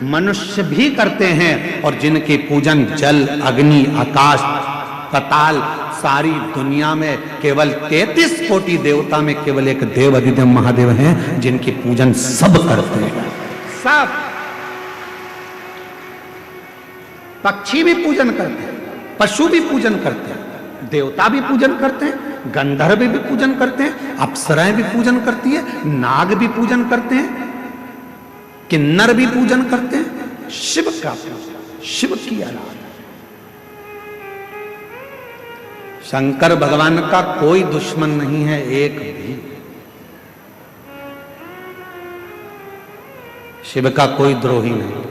S1: मनुष्य भी करते हैं, और जिनकी पूजन जल, अग्नि, आकाश, पताल, सारी दुनिया में केवल 33 कोटि देवता में केवल एक देवाधिदेव महादेव हैं जिनकी पूजन सब करते हैं। सब पक्षी भी पूजन करते हैं, पशु भी पूजन करते हैं, देवता भी पूजन करते हैं, गंधर्व भी पूजन करते हैं, अप्सराएं भी पूजन करती है, नाग भी पूजन करते हैं, किन्नर भी पूजन करते हैं। शिव का पूजन, शिव की आराधना। शंकर भगवान का कोई दुश्मन नहीं है, एक भी। शिव का कोई द्रोही नहीं।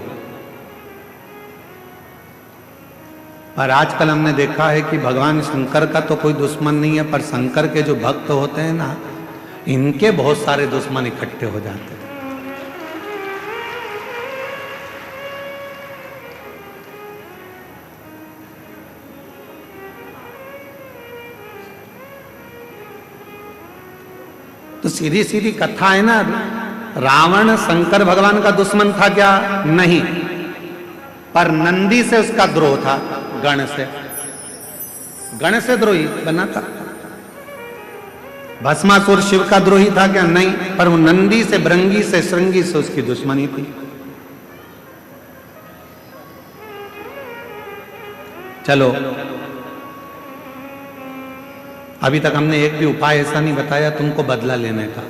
S1: पर आजकल हमने देखा है कि भगवान शंकर का तो कोई दुश्मन नहीं है, पर शंकर के जो भक्त होते हैं ना, इनके बहुत सारे दुश्मन इकट्ठे हो जाते हैं। तो सीधी सीधी कथा है ना, रावण शंकर भगवान का दुश्मन था क्या? नहीं, पर नंदी से उसका द्रोह था, गण से द्रोही बना था। भस्मासुर शिव का द्रोही था क्या? नहीं, पर वो नंदी से, भृंगी से, श्रृंगी से उसकी दुश्मनी थी। चलो, अभी तक हमने एक भी उपाय ऐसा नहीं बताया तुमको बदला लेने का।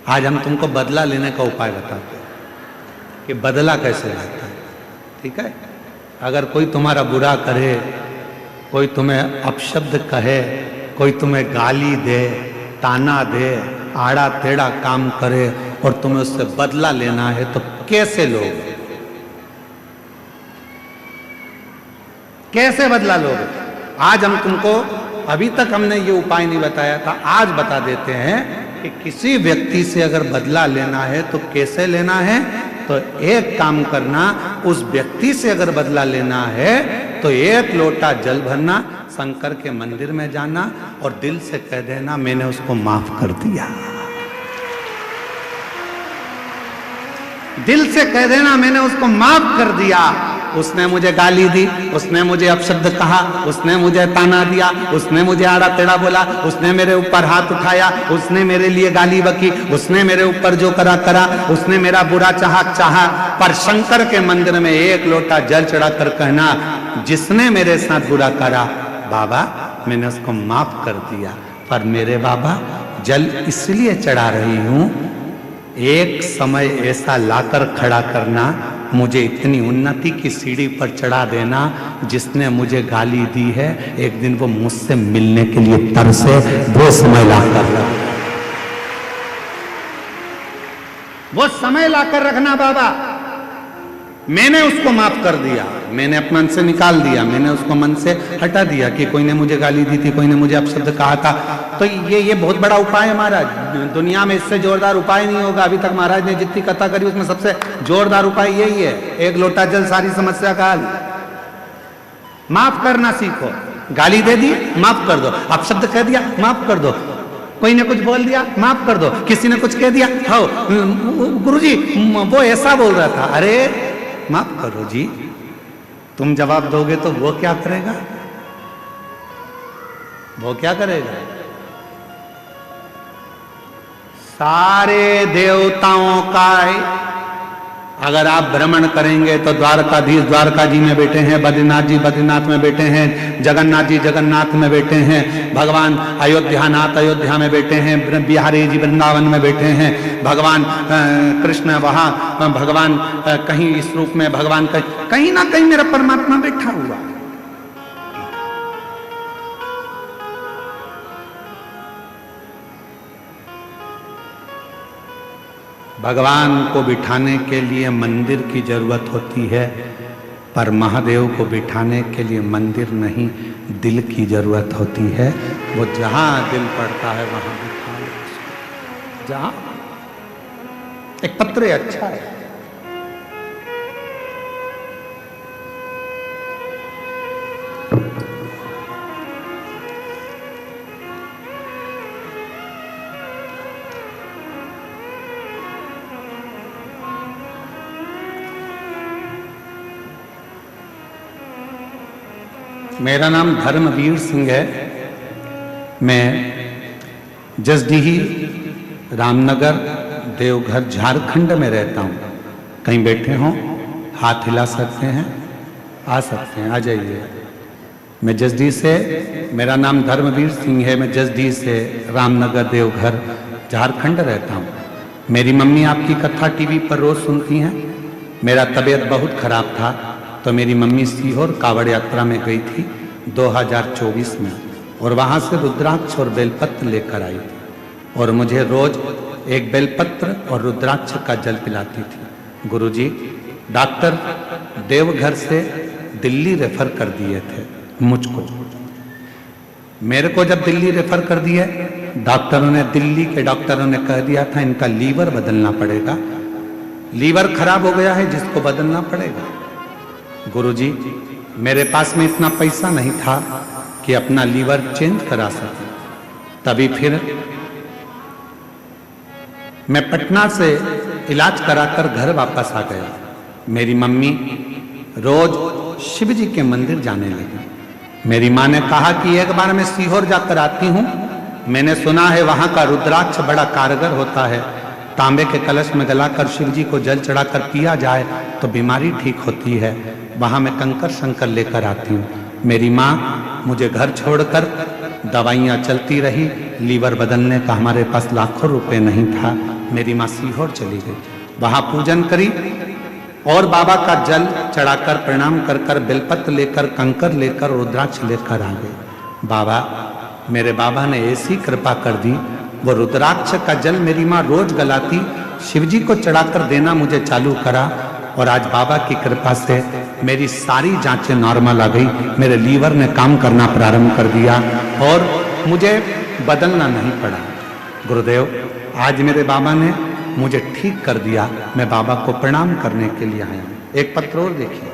S1: आज हम तुमको बदला लेने का उपाय बताते हैं कि बदला कैसे लेता है। ठीक है? अगर कोई तुम्हारा बुरा करे, कोई तुम्हें अपशब्द कहे, कोई तुम्हें गाली दे, ताना दे, आड़ा टेढ़ा काम करे और तुम्हें उससे बदला लेना है, तो कैसे लोगे? कैसे बदला लोगे? आज हम तुमको, अभी तक हमने ये उपाय नहीं बताया था, आज बता देते हैं कि किसी व्यक्ति से अगर बदला लेना है तो कैसे लेना है। तो एक काम करना, उस व्यक्ति से अगर बदला लेना है तो एक लोटा जल भरना, शंकर के मंदिर में जाना और दिल से कह देना मैंने उसको माफ कर दिया। दिल से कह देना मैंने उसको माफ कर दिया। उसने मुझे गाली दी, उसने मुझे अपशब्द कहा, उसने मुझे ताना दिया, उसने मुझे आड़ा टेढ़ा बोला, उसने मेरे ऊपर हाथ उठाया, उसने मेरे लिए गाली बकी, उसने मेरे ऊपर जो करा करा, उसने मेरा बुरा चाहा। पर शंकर के मंदिर में एक लोटा जल चढ़ाकर कहना, जिसने मेरे साथ बुरा करा बाबा मैंने उसको माफ कर दिया, पर मेरे बाबा जल इसलिए चढ़ा रही हूं, एक समय ऐसा लाकर खड़ा करना, मुझे इतनी उन्नति की सीढ़ी पर चढ़ा देना, जिसने मुझे गाली दी है एक दिन वो मुझसे मिलने के लिए तरसे, वो समय लाकर रखना बाबा। मैंने उसको माफ कर दिया, मैंने अपने मन से निकाल दिया, मैंने उसको मन से हटा दिया कि कोई ने मुझे गाली दी थी, कोई ने मुझे अपशब्द कहा था। तो ये बहुत बड़ा उपाय है महाराज, दुनिया में इससे जोरदार उपाय नहीं होगा। अभी तक महाराज ने जितनी कथा करी उसमें सबसे जोरदार उपाय यही है, एक लोटा जल सारी समस्या का हल। माफ करना सीखो, गाली दे दी माफ कर दो, अपशब्द कह दिया माफ कर दो, कोई ने कुछ बोल दिया माफ कर दो, किसी ने कुछ कह दिया, हो गुरुजी वो ऐसा बोल रहा था, अरे माफ करो जी। तुम जवाब दोगे तो वो क्या करेगा? वो क्या करेगा? सारे देवताओं का अगर आप भ्रमण करेंगे तो द्वारकाधीश द्वारका जी में बैठे हैं, बद्रीनाथ जी बद्रीनाथ में बैठे हैं, जगन्नाथ जी जगन्नाथ में बैठे हैं, भगवान अयोध्यानाथ अयोध्या में बैठे हैं, बिहारी जी वृंदावन में बैठे हैं, भगवान कृष्ण वहां, भगवान कहीं इस रूप में, भगवान कहीं ना कहीं मेरा परमात्मा बैठा हुआ। भगवान को बिठाने के लिए मंदिर की जरूरत होती है, पर महादेव को बिठाने के लिए मंदिर नहीं दिल की जरूरत होती है। वो जहां दिल पड़ता है वहां बिठा लो उसको। जहां एक पत्र अच्छा है, मेरा नाम धर्मवीर सिंह है। मैं जसडीही रामनगर देवघर झारखंड में रहता हूँ। कहीं बैठे हों हाथ हिला सकते हैं, आ सकते हैं, आ जाइए। मैं जसडीह से, मेरा नाम धर्मवीर सिंह है, मैं जसडीह से रामनगर देवघर झारखंड रहता हूँ। मेरी मम्मी आपकी कथा टीवी पर रोज सुनती हैं। मेरा तबीयत बहुत खराब था तो मेरी मम्मी सीहोर कावड़ यात्रा में गई थी 2024 में, और वहाँ से रुद्राक्ष और बेलपत्र लेकर आई थी और मुझे रोज एक बेलपत्र और रुद्राक्ष का जल पिलाती थी। गुरुजी डॉक्टर देवघर से दिल्ली रेफर कर दिए थे मुझको। मेरे को जब दिल्ली रेफर कर दिए, डॉक्टरों ने, दिल्ली के डॉक्टरों ने कह दिया था इनका लीवर बदलना पड़ेगा, लीवर खराब हो गया है जिसको बदलना पड़ेगा। गुरुजी मेरे पास में इतना पैसा नहीं था कि अपना लीवर चेंज करा सके। तभी फिर मैं पटना से इलाज कराकर घर वापस आ गया। मेरी मम्मी रोज शिव जी के मंदिर जाने लगी। मेरी माँ ने कहा कि एक बार मैं सीहोर जाकर आती हूँ, मैंने सुना है वहाँ का रुद्राक्ष बड़ा कारगर होता है, तांबे के कलश में गलाकर शिव जी को जल चढ़ाकर पिया जाए तो बीमारी ठीक होती है। वहाँ मैं कंकर शंकर लेकर आती हूँ। मेरी माँ मुझे घर छोड़कर, दवाइयाँ चलती रही, लीवर बदलने का हमारे पास लाखों रुपए नहीं था। मेरी माँ सीहोर चली गई, वहाँ पूजन करी और बाबा का जल चढ़ाकर प्रणाम कर कर बेलपत्र लेकर, कंकर लेकर, रुद्राक्ष लेकर आ गए। बाबा, मेरे बाबा ने ऐसी कृपा कर दी, वो रुद्राक्ष का जल मेरी माँ रोज गलाती, शिवजी को चढ़ाकर देना मुझे चालू करा, और आज बाबा की कृपा से मेरी सारी जांचें नॉर्मल आ गई। मेरे लीवर ने काम करना प्रारंभ कर दिया और मुझे बदलना नहीं पड़ा। गुरुदेव, आज मेरे बाबा ने मुझे ठीक कर दिया। मैं बाबा को प्रणाम करने के लिए आया हूँ। एक पत्र और देखिए।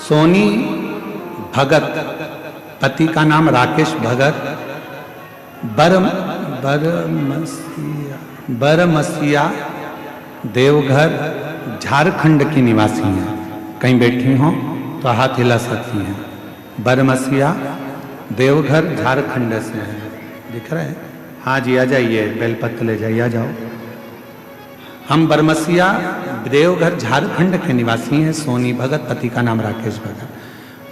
S1: सोनी भगत, पति का नाम राकेश भगत, बरमसिया देवघर झारखंड की निवासी हैं। कहीं बैठी हो तो हाथ हिला सकती हैं। बरमसिया देवघर झारखंड से है, दिख रहा है? हाँ जी, आ जाइए, बेलपत्र ले जाइए, आ जाओ। हम बरमसिया देवघर झारखंड के निवासी हैं। सोनी भगत, पति का नाम राकेश भगत।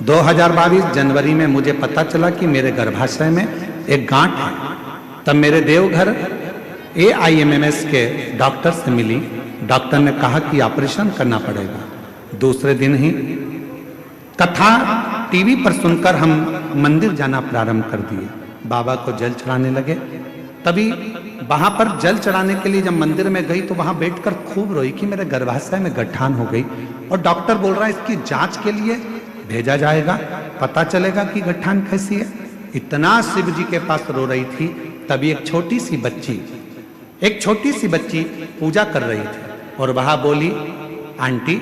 S1: 2022 जनवरी में मुझे पता चला कि मेरे गर्भाशय में एक गांठ है। तब मेरे देवघर AIMMS के डॉक्टर से मिली। डॉक्टर ने कहा कि ऑपरेशन करना पड़ेगा। दूसरे दिन ही कथा टीवी पर सुनकर हम मंदिर जाना प्रारंभ कर दिए। बाबा को जल चढ़ाने लगे। तभी वहां पर जल चढ़ाने के लिए जब मंदिर में गई तो वहां बैठकर खूब रोई कि मेरे गर्भाशय में गठान हो गई, और डॉक्टर बोल रहा है इसकी जांच के लिए भेजा जाएगा, पता चलेगा कि गठान कैसी है। इतना शिव जी के पास रो रही थी। तभी एक छोटी सी बच्ची पूजा कर रही थी और वहां बोली, आंटी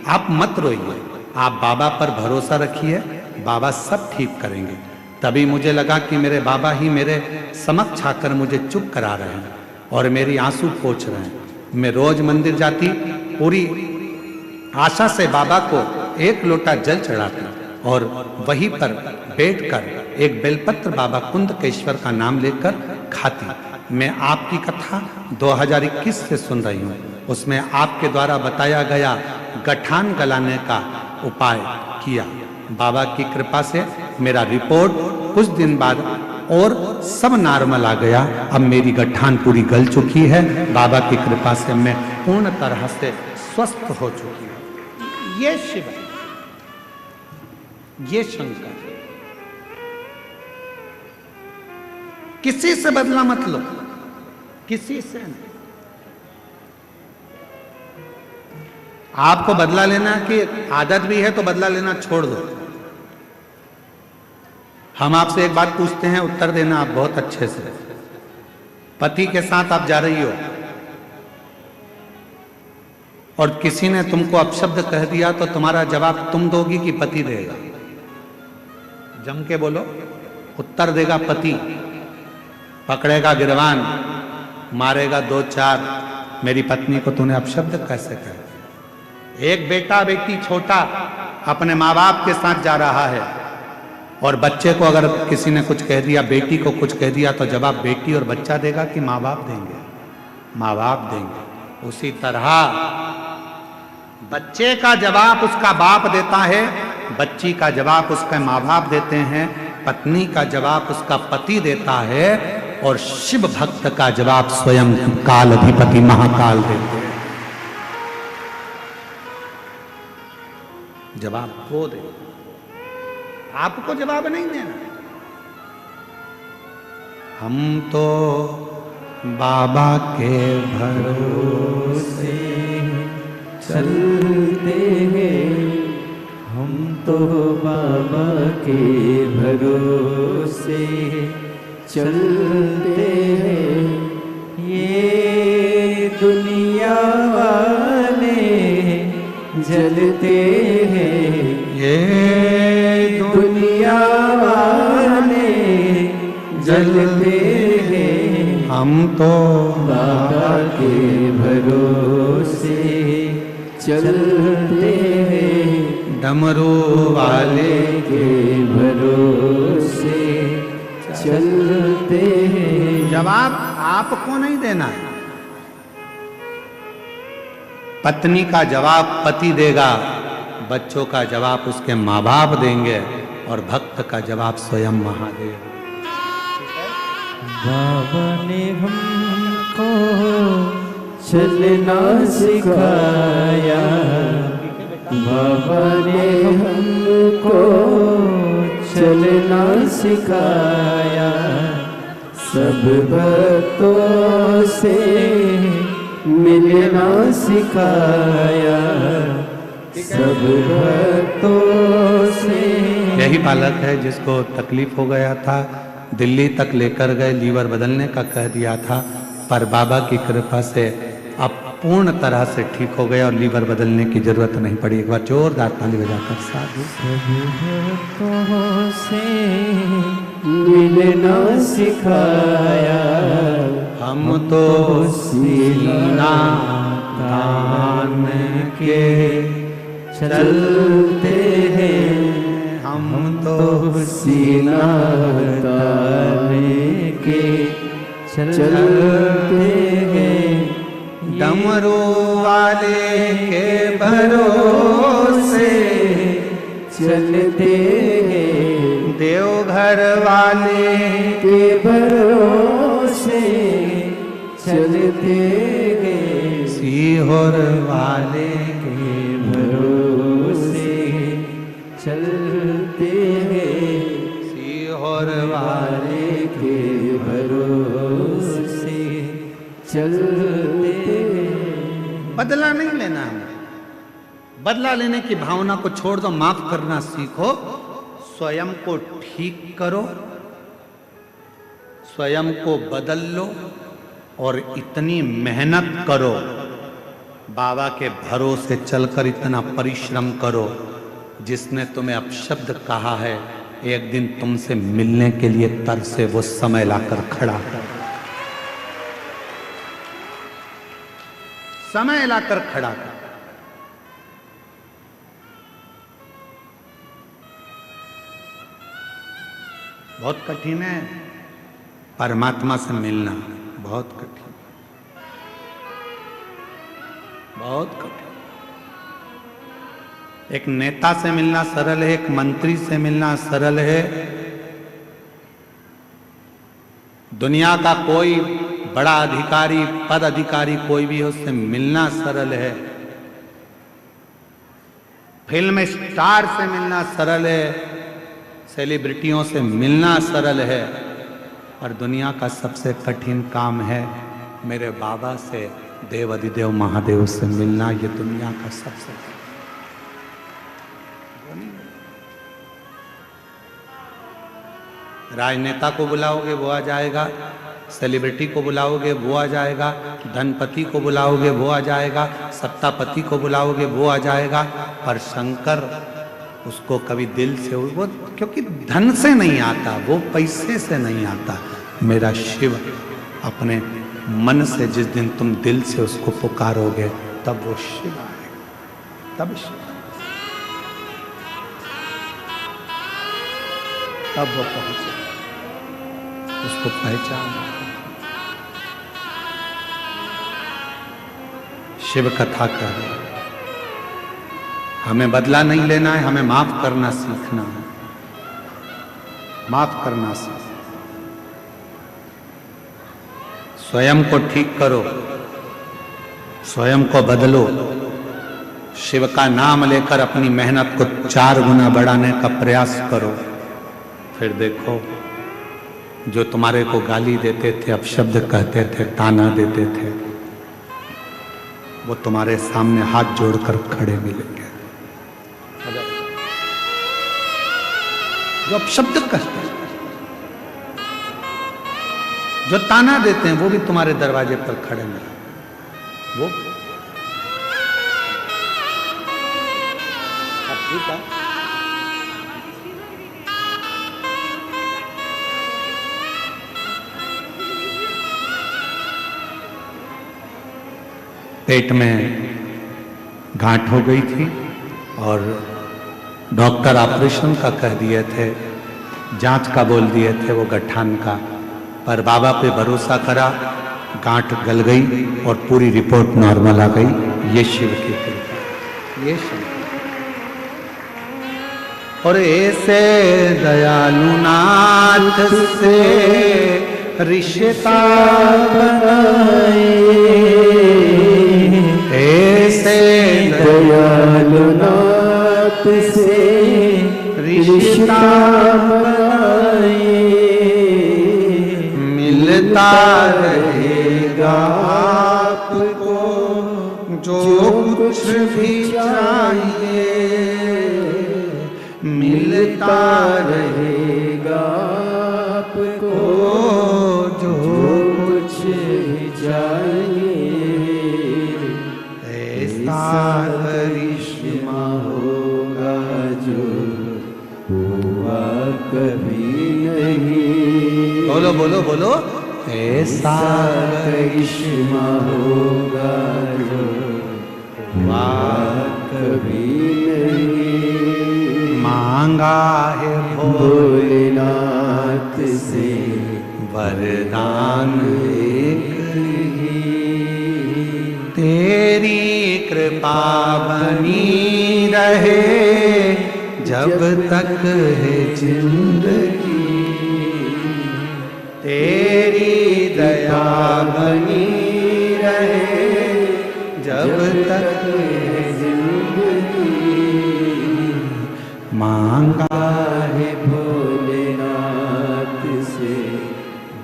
S1: आप मत रोइए, आप बाबा पर भरोसा रखिए, बाबा सब ठीक करेंगे। तभी मुझे लगा कि मेरे बाबा ही मेरे समक्ष आकर मुझे चुप करा रहे हैं और मेरी आंसू पोंछ रहे हैं। मैं रोज मंदिर जाती, पूरी आशा से बाबा को एक लोटा जल चढ़ाती और वहीं पर बैठकर एक बेलपत्र बाबा कुंदकेश्वर का नाम लेकर खाती। मैं आपकी कथा 2021 से सुन रही हूँ। उसमें आपके द्वारा बताया गया गठान गलाने का उपाय किया। बाबा की कृपा से मेरा रिपोर्ट कुछ दिन बाद और सब नॉर्मल आ गया। अब मेरी गठान पूरी गल चुकी है। बाबा की कृपा से मैं पूर्ण तरह से स्वस्थ हो चुकी हूँ। ये शिव है, ये शंकर। किसी से बदला मत लो, किसी से नहीं। आपको बदला लेना की आदत भी है तो बदला लेना छोड़ दो। हम आपसे एक बात पूछते हैं, उत्तर देना आप बहुत अच्छे से। पति के साथ आप जा रही हो और किसी ने तुमको अपशब्द कह दिया तो तुम्हारा जवाब तुम दोगी कि पति देगा? जम के बोलो। उत्तर देगा पति। पकड़ेगा गिरवान, मारेगा 2-4। मेरी पत्नी को तूने अपशब्द कैसे कहा? एक बेटा बेटी छोटा अपने माँ बाप के साथ जा रहा है और बच्चे को अगर किसी ने कुछ कह दिया, बेटी को कुछ कह दिया, तो जवाब बेटी और बच्चा देगा कि माँ बाप देंगे? माँ बाप देंगे। उसी तरह बच्चे का जवाब उसका बाप देता है, बच्ची का जवाब उसके माँ बाप देते हैं, पत्नी का जवाब उसका पति देता है, और शिव भक्त का जवाब स्वयं काल अधिपति महाकाल देते हैं। जवाब वो दे, आपको जवाब नहीं देना। हम तो बाबा के भरोसे
S2: चलते हैं, हम तो बाबा के भरोसे चलते हैं। ये दुनिया वाले जलते हैं,
S1: ये
S2: दुनिया वाले जलते हैं।
S1: हम तो
S2: बाबा के भरोसे चलते हैं,
S1: डमरू वाले
S2: के भरोसे चलते हैं।
S1: जवाब आपको नहीं देना है। पत्नी का जवाब पति देगा, बच्चों का जवाब उसके माँ बाप देंगे, और भक्त का जवाब स्वयं महादेव।
S2: बाबा ने हमको चलना सिखाया, बाबा ने हमको चलना सिखाया, सब भक्तों से मिलना सिखाया, सब भक्तों से।
S1: यही बालक है जिसको तकलीफ हो गया था, दिल्ली तक लेकर गए, लीवर बदलने का कह दिया था, पर बाबा की कृपा से अब पूर्ण तरह से ठीक हो गया और लीवर बदलने की जरूरत नहीं पड़ी। एक बार जोरदार ताली बजाकर साधु।
S2: भक्तों से मिलना सिखाया,
S1: हम तो सीना तान के चलते हैं, हम तो
S2: सीना तान के चलते हैं,
S1: डमरू वाले के भरोसे
S2: चलते हैं,
S1: देवघर वाले
S2: के भरोसे चलते हैं,
S1: सीहोर वाले
S2: के भरोसे चलते हैं,
S1: सीहोर वाले
S2: के भरोसे चलते हैं।
S1: बदला नहीं लेना है, बदला लेने की भावना को छोड़ दो, माफ करना सीखो, स्वयं को ठीक करो, स्वयं को बदल लो और इतनी मेहनत करो, बाबा के भरोसे चलकर इतना परिश्रम करो, जिसने तुम्हें अपशब्द कहा है एक दिन तुमसे मिलने के लिए तरसे वो समय लाकर खड़ा कर, समय लाकर खड़ा कर। बहुत कठिन है परमात्मा से मिलना, बहुत कठिन, बहुत कठिन। एक नेता से मिलना सरल है, एक मंत्री से मिलना सरल है, दुनिया का कोई बड़ा अधिकारी, पद अधिकारी कोई भी हो, उससे मिलना सरल है, फिल्म स्टार से मिलना सरल है, सेलिब्रिटियों से मिलना सरल है, और दुनिया का सबसे कठिन काम है मेरे बाबा से, देव अधिदेव महादेव से मिलना। ये दुनिया का सबसे राजनेता को बुलाओगे वो आ जाएगा, सेलिब्रिटी को बुलाओगे वो आ जाएगा, धनपति को बुलाओगे वो आ जाएगा, सत्तापति को बुलाओगे वो आ जाएगा, पर शंकर उसको कभी दिल से, वो क्योंकि धन से नहीं आता, वो पैसे से नहीं आता। मेरा शिव अपने मन से जिस दिन तुम दिल से उसको पुकारोगे तब वो शिव आएगा, तब शिव, तब वो पहुंचे, उसको पहचान। शिव कथा कर, हमें बदला नहीं लेना है, हमें माफ करना सीखना है, माफ करना सीखना। स्वयं को ठीक करो, स्वयं को बदलो, शिव का नाम लेकर अपनी मेहनत को 4 गुना बढ़ाने का प्रयास करो, फिर देखो जो तुम्हारे को गाली देते थे, अपशब्द कहते थे, ताना देते थे, वो तुम्हारे सामने हाथ जोड़कर खड़े मिलेंगे। जो अपशब्द कहते हैं, जो ताना देते हैं, वो भी तुम्हारे दरवाजे पर खड़े मिलेंगे। वो ठीक है, पेट में गांठ हो गई थी और डॉक्टर ऑपरेशन का कह दिए थे, जांच का बोल दिए थे, वो गठान का, पर बाबा पे भरोसा करा, गांठ गल गई और पूरी रिपोर्ट नॉर्मल आ गई। ये शिव की कृपा, ये शिव। और ऐसे दयालु नाथ से रिश्ता बनाए, ऐसे
S2: दयालु नाथ से रिश्ता बनाए,
S1: मिलता रहेगा आपको जो कुछ भी चाहिए, मिलता
S2: रहेगा आपको जो कुछ भी चाहिए। कभी नहीं।
S1: बोलो बोलो बोलो, ऐसा
S2: करिश्मा होगा जो कभी नहीं।
S1: मांगा है
S2: भोलेनाथ से
S1: वरदान एक
S2: ही।
S1: तेरी कृपा बनी रहे जब तक है जिंदगी, तेरी दया बनी रहे जब तक है जिंदगी। मांगा
S2: है भोलेनाथ से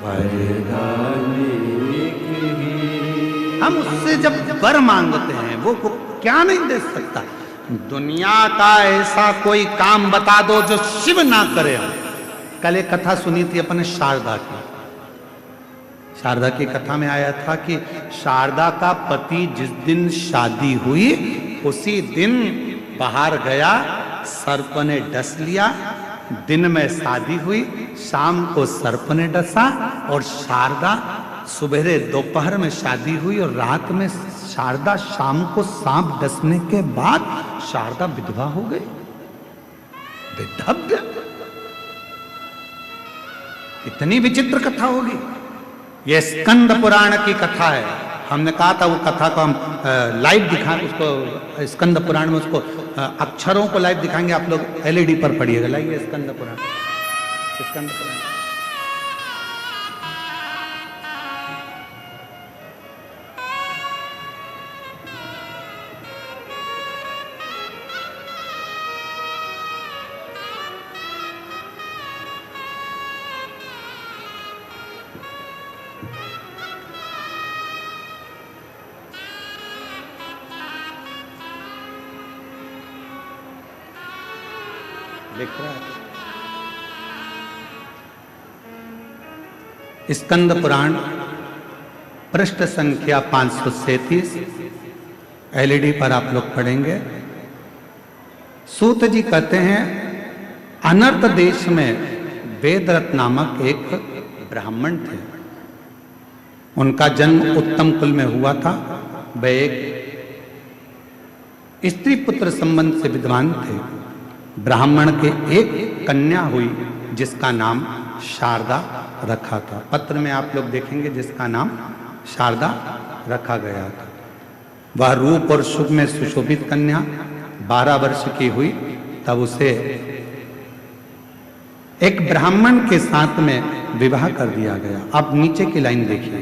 S2: वरदान एक ही।
S1: हम उससे जब वर मांगते हैं वो क्या नहीं दे सकता। दुनिया का ऐसा कोई काम बता दो जो शिव ना करे। कल एक कथा सुनी थी अपने शारदा की। शारदा की कथा में आया था कि शारदा का पति जिस दिन शादी हुई उसी दिन बाहर गया, सर्प ने डस लिया। दिन में शादी हुई, शाम को सर्प ने डसा। और शारदा सुबह दोपहर में शादी हुई और रात में शारदा शाम को सांप डसने के बाद शारदा विधवा हो गई। विधव्य, इतनी विचित्र कथा होगी। यह स्कंद पुराण की कथा है। हमने कहा था वो कथा को हम लाइव दिखा, उसको स्कंद पुराण में उसको अक्षरों को लाइव दिखाएंगे। आप लोग एलईडी पर पढ़िएगा। लाइए स्कंद पुराण, स्कंद पुराण। लिख रहा है स्कंद पुराण, पृष्ठ संख्या 537। एलईडी पर आप लोग पढ़ेंगे। सूत जी कहते हैं अनर्त देश में वेदरथ नामक एक ब्राह्मण थे। उनका जन्म उत्तम कुल में हुआ था। वे एक स्त्री पुत्र संबंध से विद्वान थे। ब्राह्मण के एक कन्या हुई जिसका नाम शारदा रखा था। पत्र में आप लोग देखेंगे जिसका नाम शारदा रखा गया था। वह रूप और सुख में सुशोभित कन्या 12 वर्ष की हुई तब उसे एक ब्राह्मण के साथ में विवाह कर दिया गया। अब नीचे की लाइन देखिए।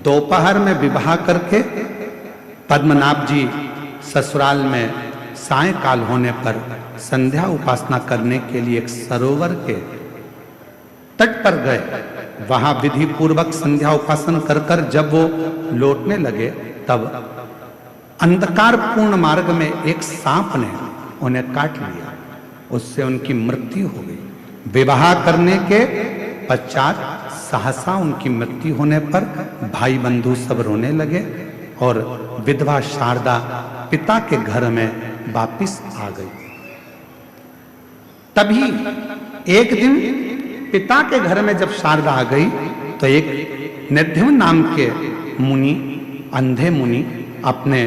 S1: दोपहर में विवाह करके पद्मनाभ जी ससुराल में सायंकाल होने पर संध्या उपासना करने के लिए एक सरोवर के तट पर गए। वहां विधि पूर्वक संध्या उपासना कर जब वो लौटने लगे तब अंधकार पूर्ण मार्ग में एक सांप ने उन्हें काट लिया। उससे उनकी मृत्यु हो गई। विवाह करने के पश्चात सहसा उनकी मृत्यु होने पर भाई बंधु सब रोने लगे और विधवा शारदा पिता के घर में वापिस आ गई। तभी एक दिन पिता के घर में जब शारदा आ गई तो एक निध्यम नाम के मुनि, अंधे मुनि, अपने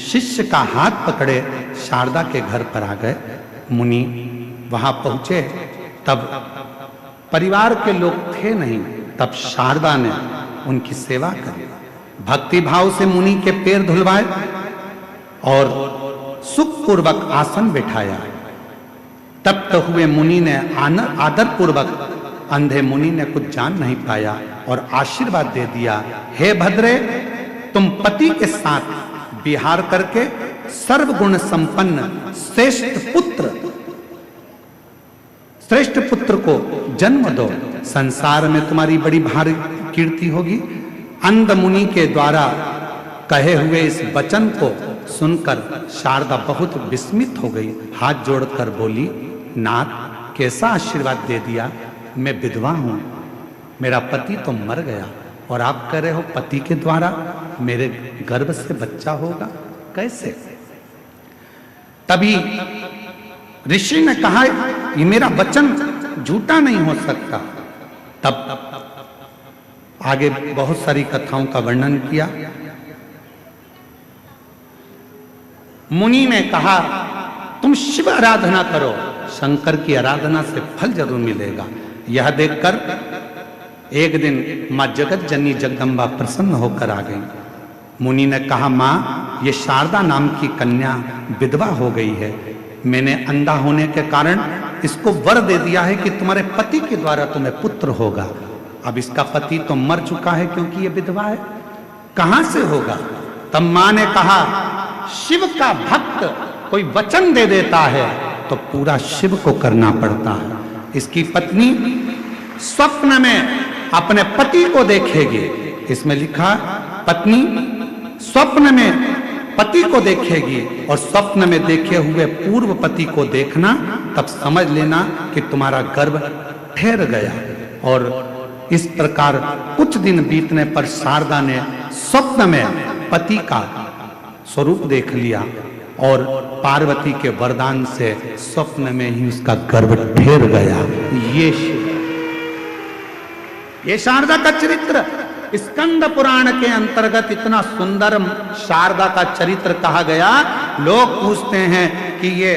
S1: शिष्य का हाथ पकड़े शारदा के घर पर आ गए। मुनि वहां पहुंचे तब परिवार के लोग थे नहीं। तब शारदा ने उनकी सेवा करी। भक्ति भाव से मुनि के पैर धुलवाए और सुखपूर्वक आसन बिठाया। तब तो हुए मुनि ने आदर पूर्वक, अंधे मुनि ने कुछ जान नहीं पाया और आशीर्वाद दे दिया, हे भद्रे, तुम पति के साथ विहार करके सर्वगुण संपन्न श्रेष्ठ पुत्र को जन्म दो। संसार में तुम्हारी बड़ी भारी कीर्ति होगी। अंध मुनि के द्वारा कहे हुए इस वचन को सुनकर शारदा बहुत विस्मित हो गई। हाथ जोड़कर बोली, नाथ, कैसा आशीर्वाद दे दिया। मैं विधवा हूं, मेरा पति तो मर गया और आप कह रहे हो पति के द्वारा मेरे गर्भ से बच्चा होगा, कैसे। तभी ऋषि ने कहा, ये मेरा वचन झूठा नहीं हो सकता। तब आगे बहुत सारी कथाओं का वर्णन किया। मुनि ने कहा तुम शिव आराधना करो, शंकर की आराधना से फल जरूर मिलेगा। यह देखकर एक दिन मां जगत जननी जगदम्बा प्रसन्न होकर आ गई। मुनि ने कहा मां, ये शारदा नाम की कन्या विधवा हो गई है। मैंने अंधा होने के कारण इसको वर दे दिया है कि तुम्हारे पति के द्वारा तुम्हें पुत्र होगा। अब इसका पति तो मर चुका है क्योंकि ये विधवा है, कहां से होगा? तब मां ने कहा शिव का भक्त कोई वचन दे देता है तो पूरा शिव को करना पड़ता है। इसकी पत्नी स्वप्न में अपने पति को देखेगी। इसमें लिखा पत्नी स्वप्न में पति को देखेगी और स्वप्न में देखे हुए पूर्व पति को देखना, तब समझ लेना कि तुम्हारा गर्भ ठहर गया। और इस प्रकार कुछ दिन बीतने पर शारदा ने स्वप्न में पति का स्वरूप देख लिया और पार्वती के वरदान से स्वप्न में ही उसका गर्भ ठहर गया। ये शारदा का चरित्र स्कंद पुराण के अंतर्गत इतना सुंदर शारदा का चरित्र कहा गया। लोग पूछते हैं कि ये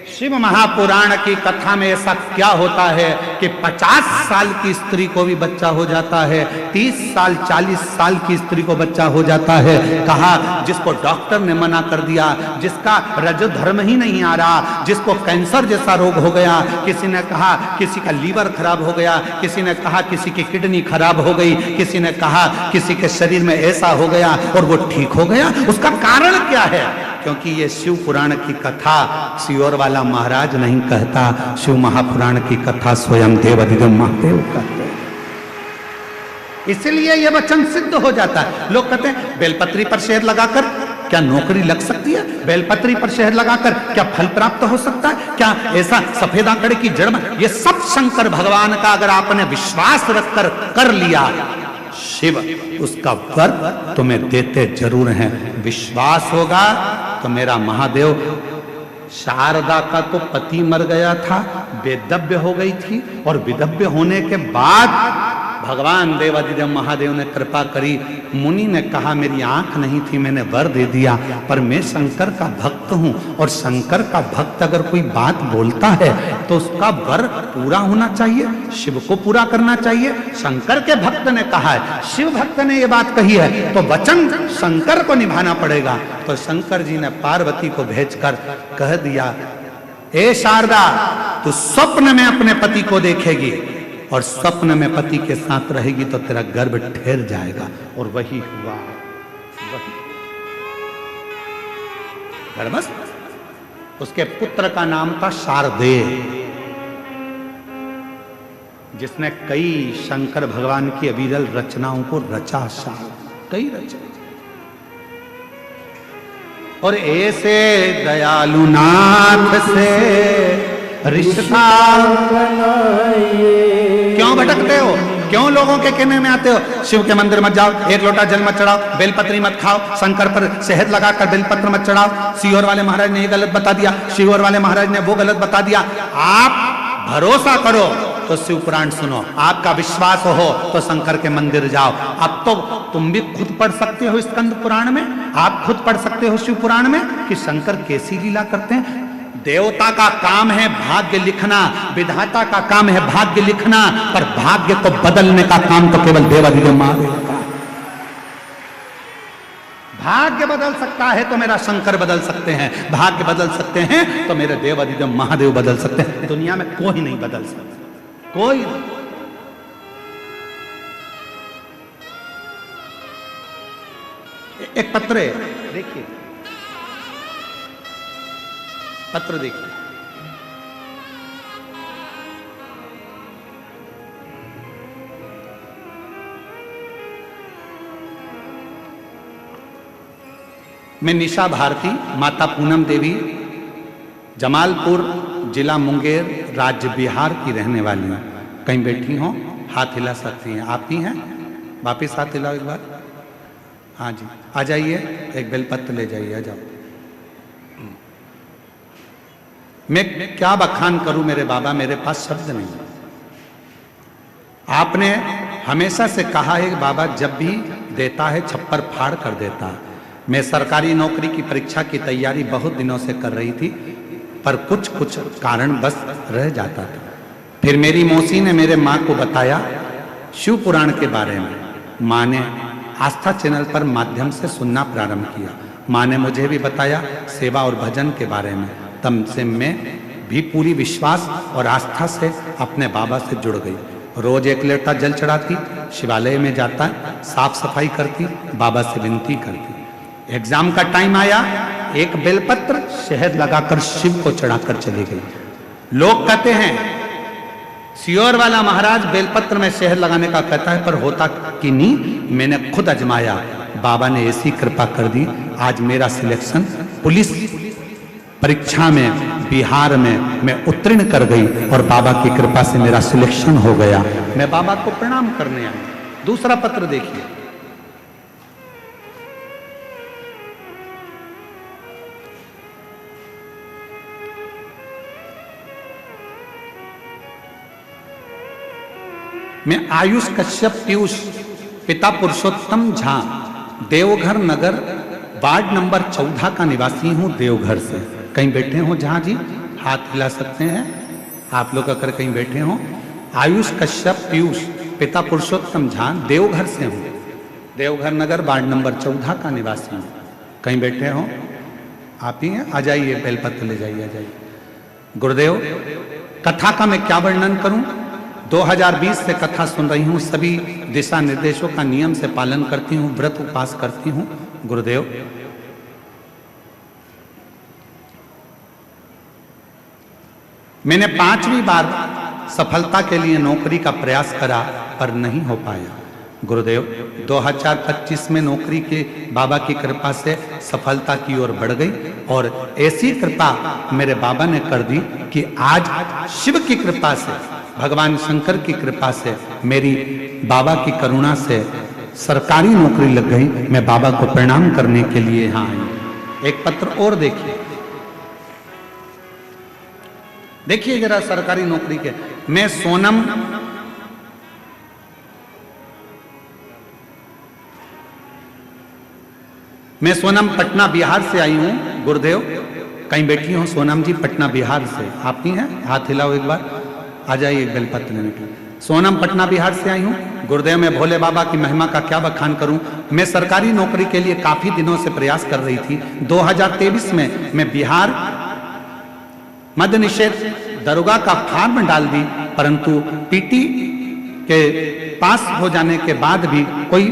S1: शिव महापुराण की कथा में ऐसा क्या होता है कि 50 साल की स्त्री को भी बच्चा हो जाता है, 30 साल 40 साल की स्त्री को बच्चा हो जाता है। कहा जिसको डॉक्टर ने मना कर दिया, जिसका रजो धर्म ही नहीं आ रहा, जिसको कैंसर जैसा रोग हो गया, किसी ने कहा किसी का लीवर खराब हो गया, किसी ने कहा किसी की किडनी खराब हो गई, किसी ने कहा किसी के शरीर में ऐसा हो गया और वो ठीक हो गया। उसका कारण क्या है? क्योंकि ये शिव पुराण की कथा सियोर वाला महाराज नहीं कहता, शिव महापुराण की कथा स्वयं देवाधिदेव महादेव कहते हैं। इसलिए ये वचन सिद्ध हो जाता है। लोग कहते हैं बेलपत्री पर शहद लगाकर क्या नौकरी लग सकती है? बेलपत्री पर शहद लगाकर क्या फल प्राप्त हो सकता है? क्या ऐसा सफेद आंकड़े की जड़ में? ये सब शंकर भगवान का अगर आपने विश्वास रखकर कर लिया, शिव उसका वर तुम्हें देते जरूर हैं। विश्वास होगा तो मेरा महादेव, शारदा का तो पति मर गया था, वेदव्य हो गई थी, और विधव्य होने के बाद भगवान देवाधिदेव महादेव ने कृपा करी। मुनि ने कहा मेरी आंख नहीं थी, मैंने वर दे दिया, पर मैं शंकर का भक्त हूं और शंकर का भक्त अगर कोई बात बोलता है तो उसका वर पूरा होना चाहिए, शिव को पूरा करना चाहिए। शंकर के भक्त ने कहा है, शिव भक्त ने यह बात कही है तो वचन शंकर को निभाना पड़ेगा। तो शंकर जी ने पार्वती को भेजकर कह दिया, ए शारदा, तू स्वप्न में अपने पति को देखेगी और स्वप्न में पति के साथ रहेगी तो तेरा गर्भ ठहर जाएगा। और वही हुआ, वही गर्भस्थ। उसके पुत्र का नाम था शारदेय, जिसने कई शंकर भगवान की अविरल रचनाओं को रचा। कई रचना। और ऐसे दयालु नाथ से रिश्ता क्यों भटकते हो? क्यों लोगों के कहने में आते हो? शिव के मंदिर मत जाओ, एक लोटा जल मत चढ़ाओ, बेलपत्री मत खाओ, शंकर पर शहद लगाकर बेलपत्र मत चढ़ाओ। सियोर वाले महाराज ने ये गलत बता दिया, शिवोर वाले महाराज ने वो गलत बता दिया। आप भरोसा करो तो शिव पुराण सुनो, आपका विश्वास हो तो शंकर के मंदिर जाओ। अब तो तुम भी खुद पढ़ सकते हो स्कंद पुराण में, आप खुद पढ़ सकते हो शिव पुराण में कि शंकर कैसी लीला करते हैं। देवता का काम है भाग्य लिखना, विधाता का काम है भाग्य लिखना, पर भाग्य को बदलने का काम तो केवल देवाधिदेव महादेव का। भाग्य बदल सकता है तो मेरा शंकर बदल सकते हैं, भाग्य बदल सकते हैं तो मेरे देवाधिदेव महादेव बदल सकते हैं। दुनिया में कोई नहीं बदल सकता, कोई नहीं। एक पत्र है, देखिए पत्र देखिए। मैं निशा भारती, माता पूनम देवी, जमालपुर, जिला मुंगेर, राज्य बिहार की रहने वाली हूँ। कहीं बैठी हो, हाथ हिला सकती हैं। आप ही हैं? वापिस हाथ हिलाओ एक बार। हाँ जी, आ जाइए, एक बेलपत्र ले जाइए, आ जाओ। मैं क्या बखान करूं मेरे बाबा, मेरे पास शब्द नहीं। आपने हमेशा से कहा है कि बाबा जब भी देता है छप्पर फाड़ कर देता है। मैं सरकारी नौकरी की परीक्षा की तैयारी बहुत दिनों से कर रही थी, पर कुछ कुछ कारण बस रह जाता था। फिर मेरी मौसी ने मेरे माँ को बताया शिव पुराण के बारे में। माँ ने आस्था चैनल पर माध्यम से सुनना प्रारंभ किया। माँ ने मुझे भी बताया सेवा और भजन के बारे में। तब से मैं भी पूरी विश्वास और आस्था से अपने बाबा से जुड़ गई। रोज 1 लोटा जल चढ़ाती, शिवालय में जाता, साफ सफाई करती, बाबा से विनती करती। एग्जाम का टाइम आया, एक बेलपत्र शहद लगाकर शिव को चढ़ाकर चली गई। लोग कहते हैं सियोर वाला महाराज बेलपत्र में शहद लगाने का कहता है, पर होता कि नहीं। मैंने खुद आजमाया, बाबा ने ऐसी कृपा कर दी, आज मेरा सिलेक्शन पुलिस परीक्षा में बिहार में मैं उत्तीर्ण कर गई और बाबा की कृपा से मेरा सिलेक्शन हो गया। मैं बाबा को प्रणाम करने आई। दूसरा पत्र देखिए, मैं आयुष कश्यप पीयूष पिता पुरुषोत्तम झा देवघर नगर वार्ड नंबर 14 का निवासी हूं, देवघर से। कहीं बैठे हो जहां जी, हाथ हिला सकते हैं आप लोग अगर कहीं बैठे हो। आयुष कश्यप पीयूष पिता पुरुषोत्तम झा देवघर से हूं, देवघर नगर वार्ड नंबर 14 का निवासी हूं। कहीं बैठे हो आप ही हैं, आ जाइए, बेलपत्र ले जाइए, आ जाइए। गुरुदेव, कथा का मैं क्या वर्णन करूं। 2020 से कथा सुन रही हूं, सभी दिशा निर्देशों का नियम से पालन करती हूं, व्रत उपवास करती हूं। गुरुदेव, मैंने 5वीं बार सफलता के लिए नौकरी का प्रयास करा, पर नहीं हो पाया। गुरुदेव, 2025 में नौकरी के बाबा की कृपा से सफलता की ओर बढ़ गई और ऐसी कृपा मेरे बाबा ने कर दी कि आज शिव की कृपा से, भगवान शंकर की कृपा से, मेरी बाबा की करुणा से सरकारी नौकरी लग गई। मैं बाबा को प्रणाम करने के लिए यहाँ आई। एक पत्र और देखिए, देखिए जरा सरकारी नौकरी के। मैं सोनम पटना बिहार से आई हूं। गुरुदेव, कहीं बैठी हो सोनम जी, पटना बिहार से। आप ही हैं, हाथ हिलाओ एक बार, आ जाइए बेलपत्र लेने के। सोनम पटना बिहार से आई हूँ। गुरुदेव, मैं भोले बाबा की महिमा का क्या बखान करूं। मैं सरकारी नौकरी के लिए काफी दिनों से प्रयास कर रही थी। 2023 में मैं बिहार मद्य निषेध दरोगा का फॉर्म डाल दी, परंतु पीटी के पास हो जाने के बाद भी कोई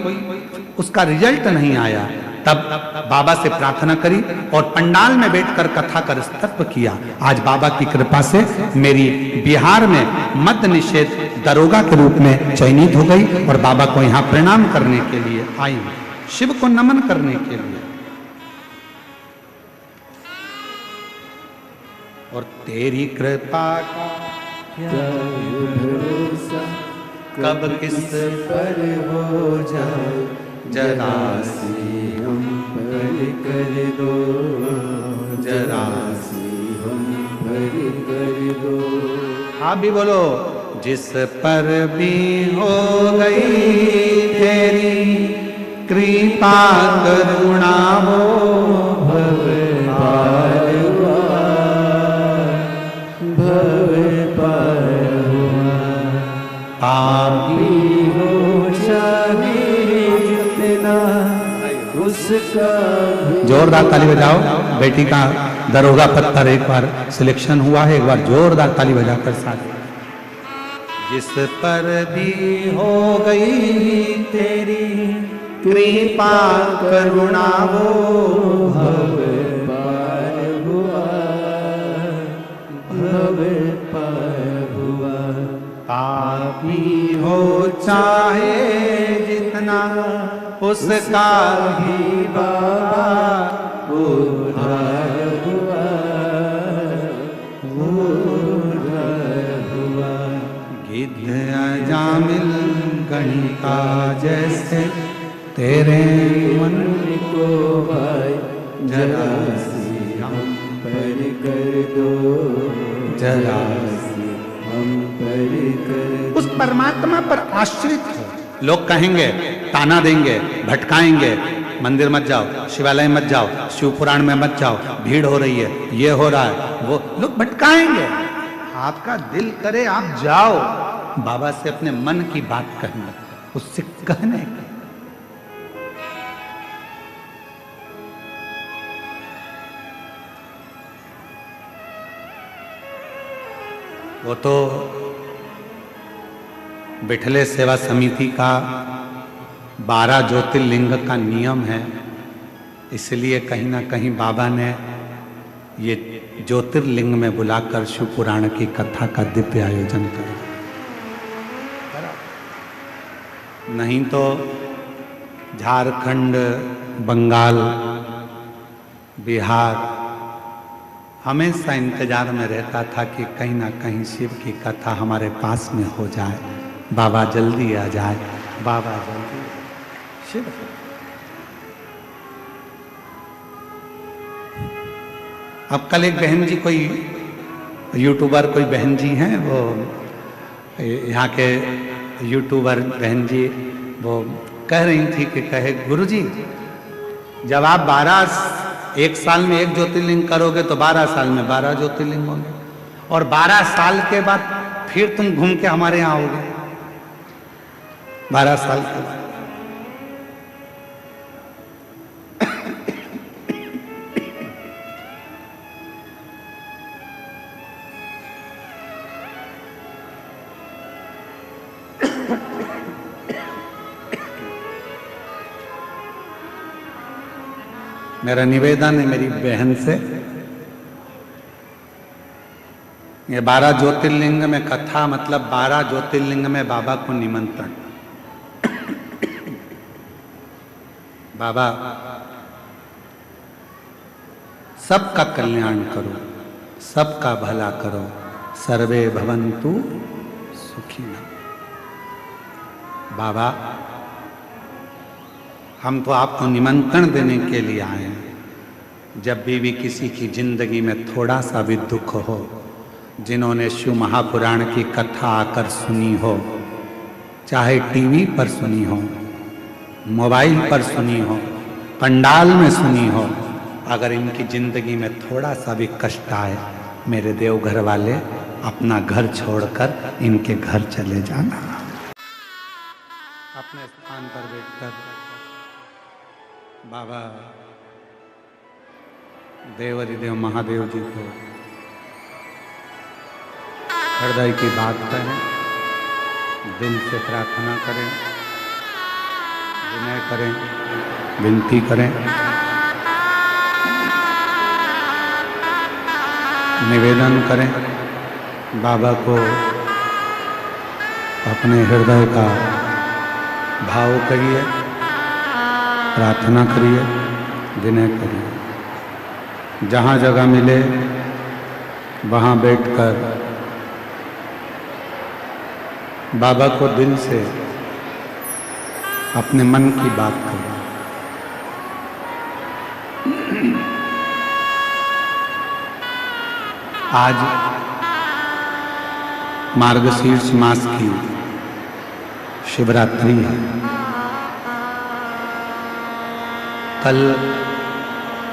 S1: उसका रिजल्ट नहीं आया। तब बाबा से प्रार्थना करी और पंडाल में बैठकर कथा कर स्तव किया। आज बाबा की कृपा से मेरी बिहार में मद्य निषेध दरोगा के रूप में चयनित हो गई और बाबा को यहाँ प्रणाम करने के लिए आई, शिव को नमन करने के लिए। और तेरी कृपा का
S2: क्या भरोसा,
S1: कब किस
S2: पर हो जाए,
S1: जरा
S2: सी हम पर कर दो, जरा सी हम पर कर दो।
S1: आप भी बोलो, जिस पर भी हो गई तेरी कृपा करुणा हो,
S2: भव पार हुआ, भव पार हुआ।
S1: पापी
S2: हो चाहे जितना उसका
S1: जोरदार ताली बजाओ। बेटी का दरोगा पत्थर एक बार सिलेक्शन हुआ है, एक बार जोरदार ताली बजाकर साथ। जिस पर भी हो गई तेरी कृपा करुणा हो,
S2: भव पार हुआ, भव पार हुआ।
S1: पापी हो चाहे जितना उसका ही बाबा
S2: उद्धार हुआ, उद्धार हुआ।
S1: गिद्ध अजामिल गणिका जैसे तेरे मन
S2: को भाई जरा सी हम पर कर दो,
S1: जरा
S2: सी हम पर कर
S1: उस परमात्मा पर आश्रित हो। लोग कहेंगे, ताना देंगे, भटकाएंगे, मंदिर मत जाओ, शिवालय मत जाओ, शिव पुराण में मत जाओ, भीड़ हो रही है, ये हो रहा है, वो लोग भटकाएंगे। आपका दिल करे आप जाओ, बाबा से अपने मन की बात कहना, उससे कहने की। वो तो बिठले सेवा समिति का 12 ज्योतिर्लिंग का नियम है, इसलिए कहीं ना कहीं बाबा ने ये ज्योतिर्लिंग में बुलाकर शिव पुराण की कथा का दिव्य आयोजन करा। नहीं तो झारखंड, बंगाल, बिहार हमेशा इंतजार में रहता था कि कहीं ना कहीं शिव की कथा हमारे पास में हो जाए, बाबा जल्दी आ जाए, बाबा जल्दी। शिव अब कल एक बहन जी, कोई यूट्यूबर, कोई बहन जी हैं, वो यहाँ के यूट्यूबर बहन जी, वो कह रही थी कि कहे गुरुजी, जब आप 1 साल में 1 ज्योतिर्लिंग करोगे तो 12 साल में 12 ज्योतिर्लिंग होंगे, और 12 साल के बाद फिर तुम घूम के हमारे यहाँ आओगे। 12 साल के बाद मेरा निवेदन है मेरी बहन से, ये 12 ज्योतिर्लिंग में कथा, मतलब 12 ज्योतिर्लिंग में बाबा को निमंत्रण। बाबा सबका कल्याण करो, सबका भला करो, सर्वे भवन्तु सुखिनः। बाबा हम तो आपको निमंत्रण देने के लिए आए हैं। जब भी किसी की जिंदगी में थोड़ा सा भी दुख हो, जिन्होंने शिव महापुराण की कथा आकर सुनी हो, चाहे टीवी पर सुनी हो, मोबाइल पर सुनी हो, पंडाल में सुनी हो, अगर इनकी जिंदगी में थोड़ा सा भी कष्ट आए, मेरे देवघर वाले अपना घर छोड़कर इनके घर चले जाना। अपने स्थान पर बैठकर बाबा देवरिदेव महादेव जी को हृदय की बात कहें, दिल से प्रार्थना करें, विनय करें, विनती करें, निवेदन करें। बाबा को अपने हृदय का भाव करिए, प्रार्थना करिए, विनय करिए। जहाँ जगह मिले वहाँ बैठकर बाबा को दिल से अपने मन की बात करें। आज मार्गशीर्ष मास की शिवरात्रि है। कल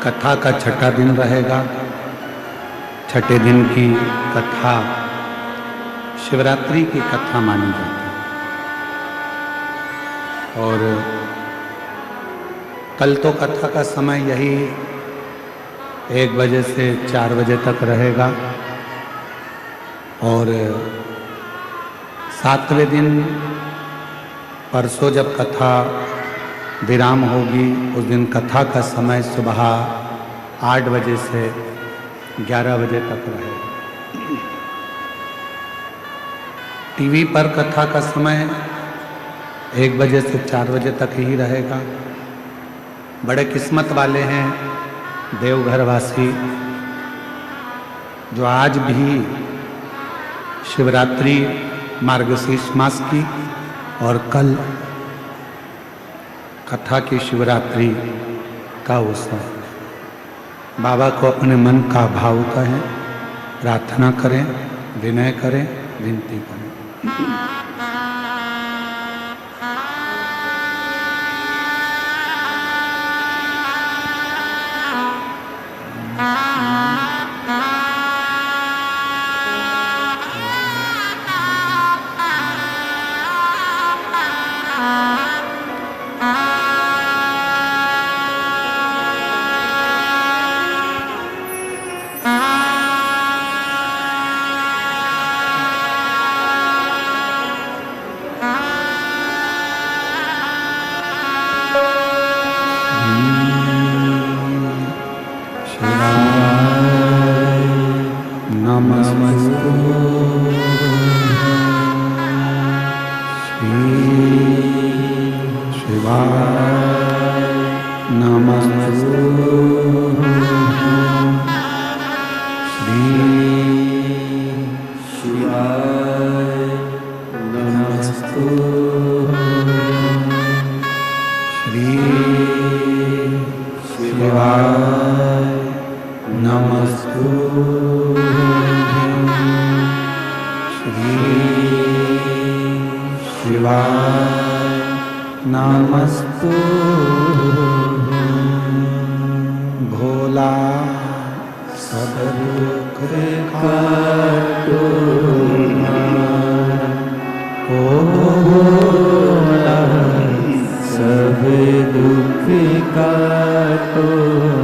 S1: कथा का 6ठा दिन रहेगा। 6ठे दिन की कथा शिवरात्रि की कथा मानी जाती है। और कल तो कथा का समय यही 1 बजे से 4 बजे तक रहेगा। और 7वें दिन परसों जब कथा विराम होगी, उस दिन कथा का समय सुबह 8 बजे से 11 बजे तक रहेगा। टीवी पर कथा का समय 1 बजे से 4 बजे तक ही रहेगा। बड़े किस्मत वाले हैं देवघर वासी जो आज भी शिवरात्रि मार्गशीर्ष मास की और कल कथा की शिवरात्रि का उत्सव। बाबा को अपने मन का भाव कहें, प्रार्थना करें, विनय करें, विनती करें। भोला सब दुख काटो,
S2: ओ भोला सब दुख काटो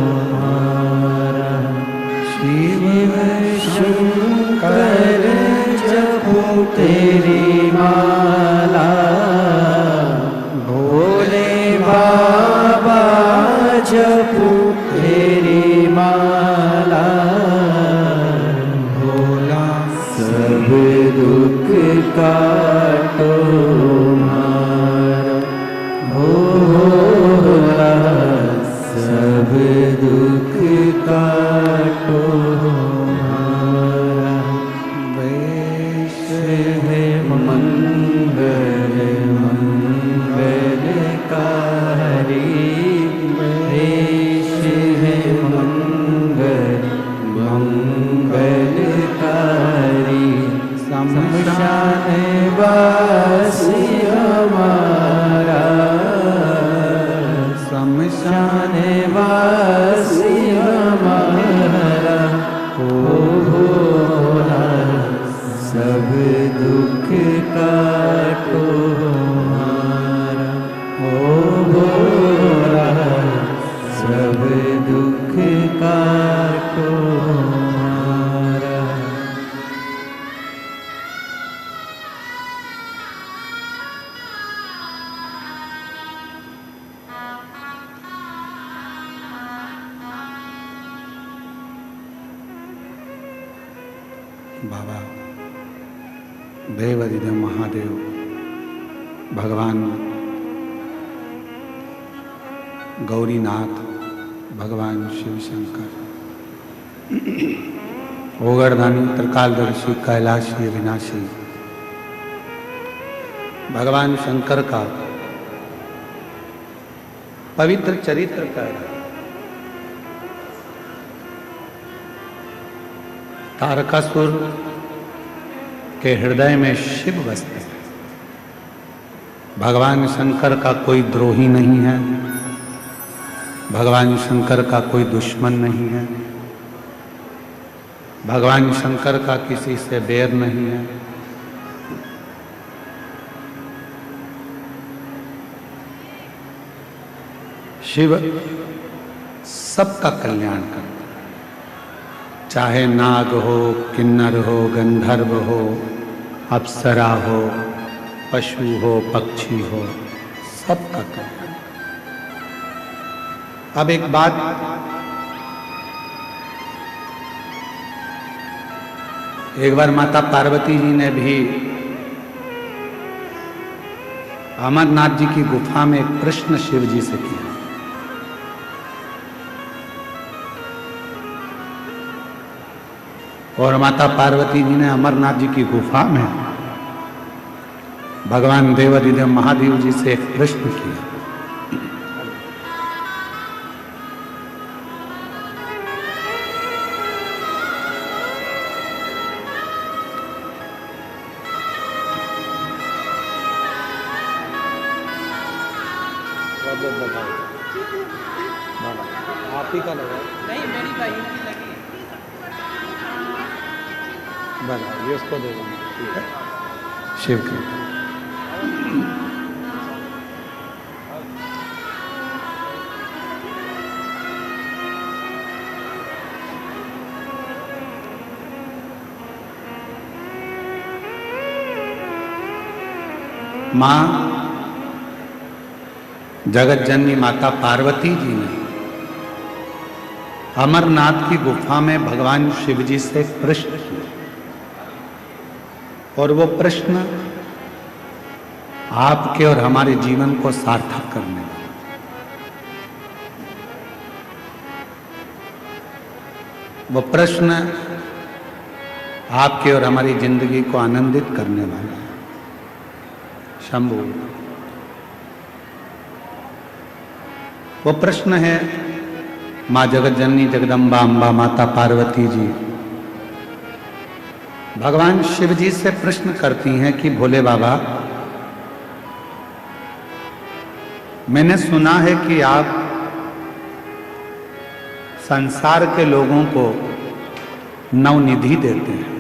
S2: हमारा। शिव शंकर जपो तेरी माला, भोले बाबा जपो तेरी माला। भोला सब दुख काटो हमारा, भोला सब दुख काटो हमारा। वेश है मंगल मंगलकारी, वेश है मंगल मंगलकारी। शमशान वासी हमारा, शमशान वासी हमारा। ओ भोला सब दुख काटो हमारा, ओ भोला सब दुख काटो हमारा।
S1: बाबा देवादिदेव महादेव भगवान गौरीनाथ, भगवान शिव शंकर, ओगरदानी, त्रिकालदर्शी, कैलाशी, विनाशी भगवान शंकर का पवित्र चरित्र का तारकासुर के हृदय में शिव बसते हैं। भगवान शंकर का कोई द्रोही नहीं है, भगवान शंकर का कोई दुश्मन नहीं है, भगवान शंकर का किसी से बैर नहीं है। शिव सबका कल्याण करता है, चाहे नाग हो, किन्नर हो, गंधर्व हो, अप्सरा हो, पशु हो, पक्षी हो, सबका कल्याण। अब एक बात, एक बार माता पार्वती जी ने भी अमरनाथ जी की गुफा में एक प्रश्न शिव जी से किया। और माता पार्वती जी ने अमरनाथ जी की गुफा में भगवान देवादिदेव महादेव जी से एक प्रश्न किया। बताओ बाबा, आप ही का लगा
S2: नहीं, मेरी बहन की लगी।
S1: बना ये उसको दे देंगे, ठीक है। शिव की मां जगत जननी माता पार्वती जी ने अमरनाथ की गुफा में भगवान शिव जी से प्रश्न किया, और वो प्रश्न आपके और हमारे जीवन को सार्थक करने वाला। वो प्रश्न आपके और हमारी जिंदगी को आनंदित करने वाला है। शंभु, वो प्रश्न है मां जगत जननी जगदम्बा अम्बा माता पार्वती जी भगवान शिव जी से प्रश्न करती हैं कि भोले बाबा, मैंने सुना है कि आप संसार के लोगों को नवनिधि देते हैं,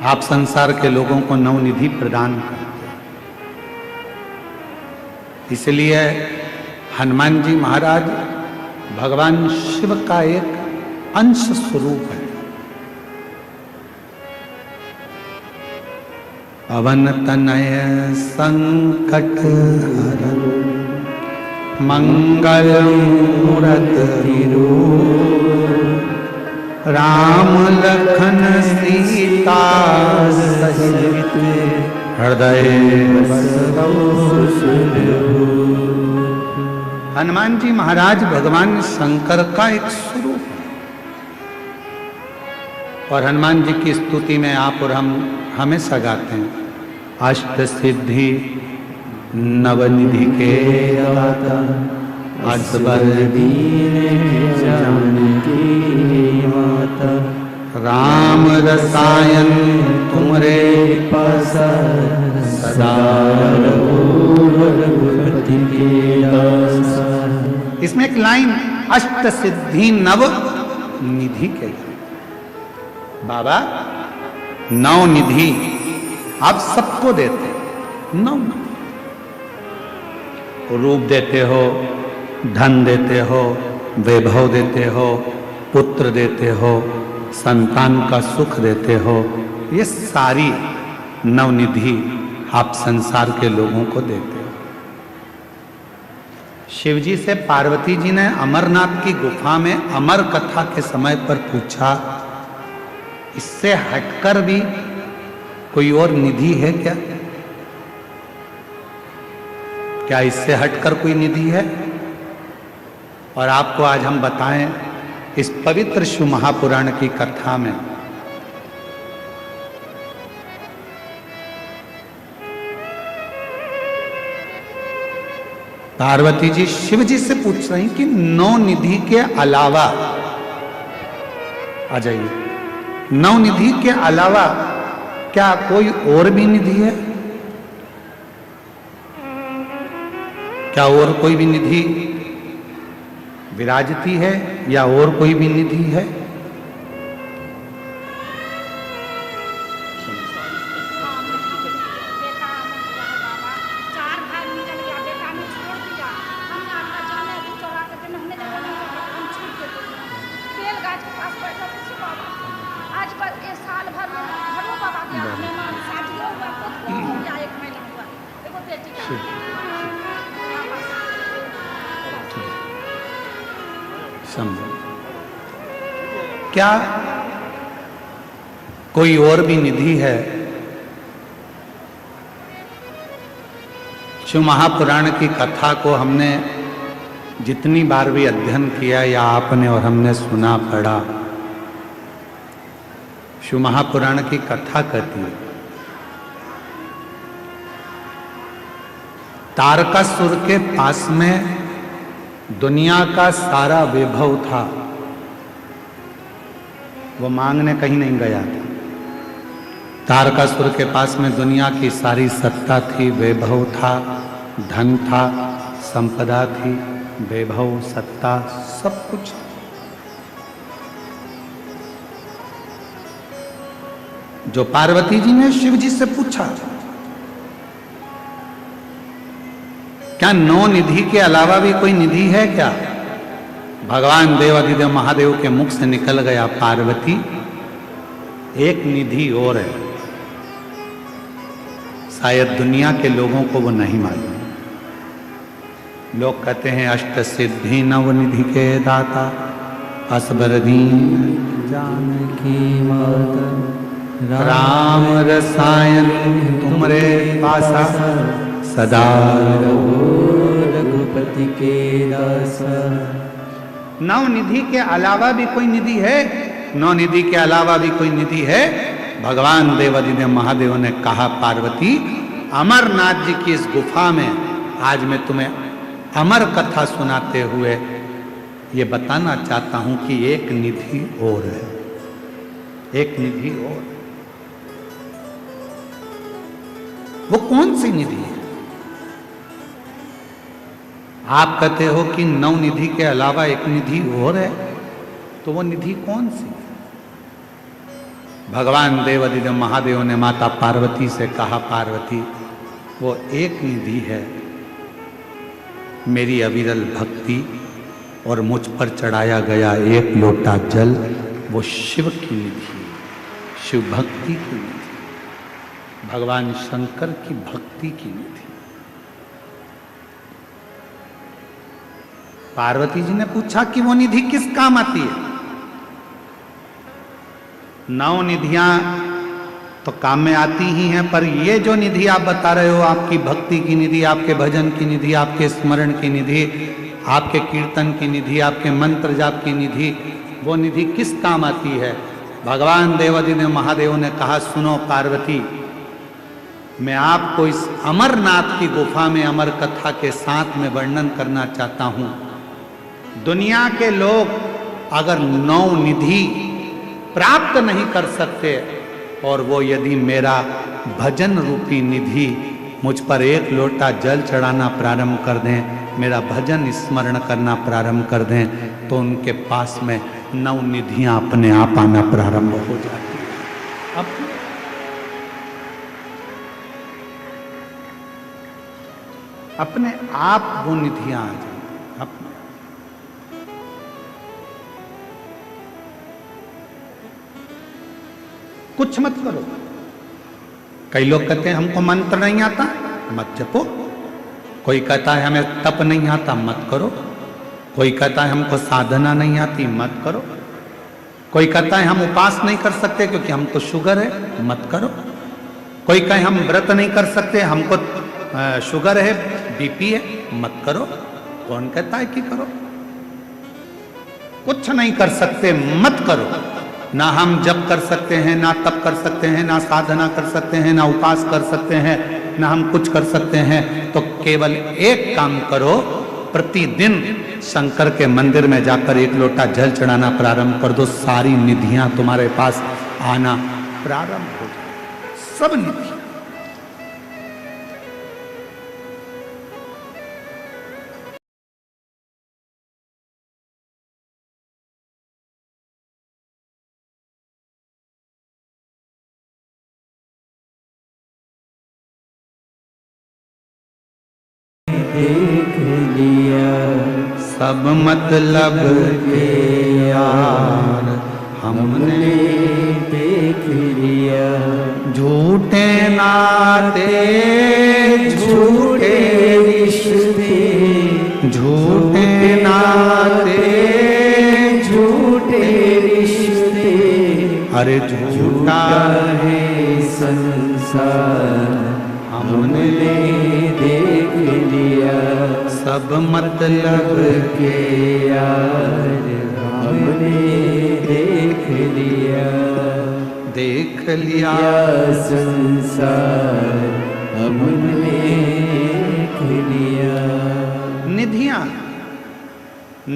S1: आप संसार के लोगों को नवनिधि प्रदान करते हैं। इसलिए हनुमान जी महाराज भगवान शिव का एक अंश स्वरूप है। पवन तनय संकट हरन मंगल मूरति राम लखन सीता सहित हृदय हनुमान जी महाराज भगवान शंकर का एक स्वरूप है, और हनुमान जी की स्तुति में आप और हम हमेशा गाते हैं, अष्ट सिद्धि नवनिधि के दाता असबर दीन जानकी माता राम रसायन तुमरे पास सदा रघुपति के दासा। इसमें एक लाइन अष्ट सिद्धि नव निधि के, बाबा नौ निधि आप सबको देते, नौ रूप देते हो, धन देते हो, वैभव देते हो, पुत्र देते हो, संतान का सुख देते हो, ये सारी नवनिधि आप संसार के लोगों को देते हो। शिव जी से पार्वती जी ने अमरनाथ की गुफा में अमर कथा के समय पर पूछा, इससे हटकर भी कोई और निधि है क्या? क्या इससे हटकर कोई निधि है? और आपको आज हम बताएं इस पवित्र शिव महापुराण की कथा में पार्वती जी शिव जी से पूछ रही कि नौ निधि के अलावा, आ जाइए, नौ निधि के अलावा क्या कोई और भी निधि है? क्या और कोई भी निधि विराजती है या और कोई भी निधि है? क्या कोई और भी निधि है? शिव महापुराण की कथा को हमने जितनी बार भी अध्ययन किया या आपने और हमने सुना पढ़ा, शिव महापुराण की कथा कहती है तारकासुर के पास में दुनिया का सारा वैभव था, वो मांगने कहीं नहीं गया था। तारकासुर के पास में दुनिया की सारी सत्ता थी, वैभव था, धन था, संपदा थी, वैभव, सत्ता, सब कुछ। जो पार्वती जी ने शिव जी से पूछा, क्या 9 निधि के अलावा भी कोई निधि है क्या? भगवान देवाधिदेव महादेव के मुख से निकल गया, पार्वती एक निधि और है, शायद दुनिया के लोगों को वो नहीं मालूम। लोग कहते हैं अष्ट सिद्धि नव निधि के दाता, असबर दीन
S3: जानकी माता,
S1: राम रसायन तुमरे पासा, सदा
S3: रहो रघुपति के दासा।
S1: नव निधि के अलावा भी कोई निधि है? 9 निधि के अलावा भी कोई निधि है? भगवान देवाधिदेव महादेव ने कहा, पार्वती अमरनाथ जी की इस गुफा में आज मैं तुम्हें अमर कथा सुनाते हुए ये बताना चाहता हूं कि एक निधि और है, एक निधि और। वो कौन सी निधि है? आप कहते हो कि 9 निधि के अलावा एक निधि और है, तो वो निधि कौन सी है? भगवान देवाधिदेव महादेव ने माता पार्वती से कहा, पार्वती वो एक निधि है, मेरी अविरल भक्ति और मुझ पर चढ़ाया गया एक लोटा जल, वो शिव की निधि, शिव भक्ति की निधि, भगवान शंकर की भक्ति की निधि। पार्वती जी ने पूछा कि वो निधि किस काम आती है? 9 निधियां तो काम में आती ही हैं, पर ये जो निधि आप बता रहे हो, आपकी भक्ति की निधि, आपके भजन की निधि, आपके स्मरण की निधि, आपके कीर्तन की निधि, आपके मंत्र जाप की निधि, वो निधि किस काम आती है? भगवान देवाधिदेव महादेव ने कहा, सुनो पार्वती, मैं आपको इस अमरनाथ की गुफा में अमर कथा के साथ में वर्णन करना चाहता हूं। दुनिया के लोग अगर 9 निधि प्राप्त नहीं कर सकते और वो यदि मेरा भजन रूपी निधि मुझ पर एक लोटा जल चढ़ाना प्रारंभ कर दें, मेरा भजन स्मरण करना प्रारंभ कर दें, तो उनके पास में 9 निधियां अपने आप आना प्रारंभ हो जाती हैं। अपने आप वो निधियां आ जाएंगी। कुछ मत करो। कई लोग कहते हैं हमको मंत्र नहीं आता, मत जपो। कोई कहता है हमें तप नहीं आता, मत करो। कोई कहता है हमको साधना नहीं आती, मत करो। कोई कहता है हम उपास नहीं कर सकते क्योंकि हमको शुगर है, मत करो। कोई कहे हम व्रत नहीं कर सकते, हमको शुगर है, बीपी है, मत करो। कौन कहता है कि करो? कुछ नहीं कर सकते, मत करो। ना हम जप कर सकते हैं, ना तप कर सकते हैं, ना साधना कर सकते हैं, ना उपास कर सकते हैं, ना हम कुछ कर सकते हैं। तो केवल एक काम करो, प्रतिदिन शंकर के मंदिर में जाकर एक लोटा जल चढ़ाना प्रारंभ कर दो, सारी निधियां तुम्हारे पास आना प्रारंभ हो जाए, सब निधियां।
S3: देख लिया
S1: सब मतलब के यार हमने
S3: देख लिया,
S1: झूठे नाते
S3: झूठे रिश्ते,
S1: झूठे नाते
S3: झूठे रिश्ते,
S1: अरे झूठा
S3: है संसार हमने देख लिया।
S1: सब मतलब
S3: के यार हमने देख लिया,
S1: देख लिया
S3: संसार हमने देख लिया।
S1: निधियां,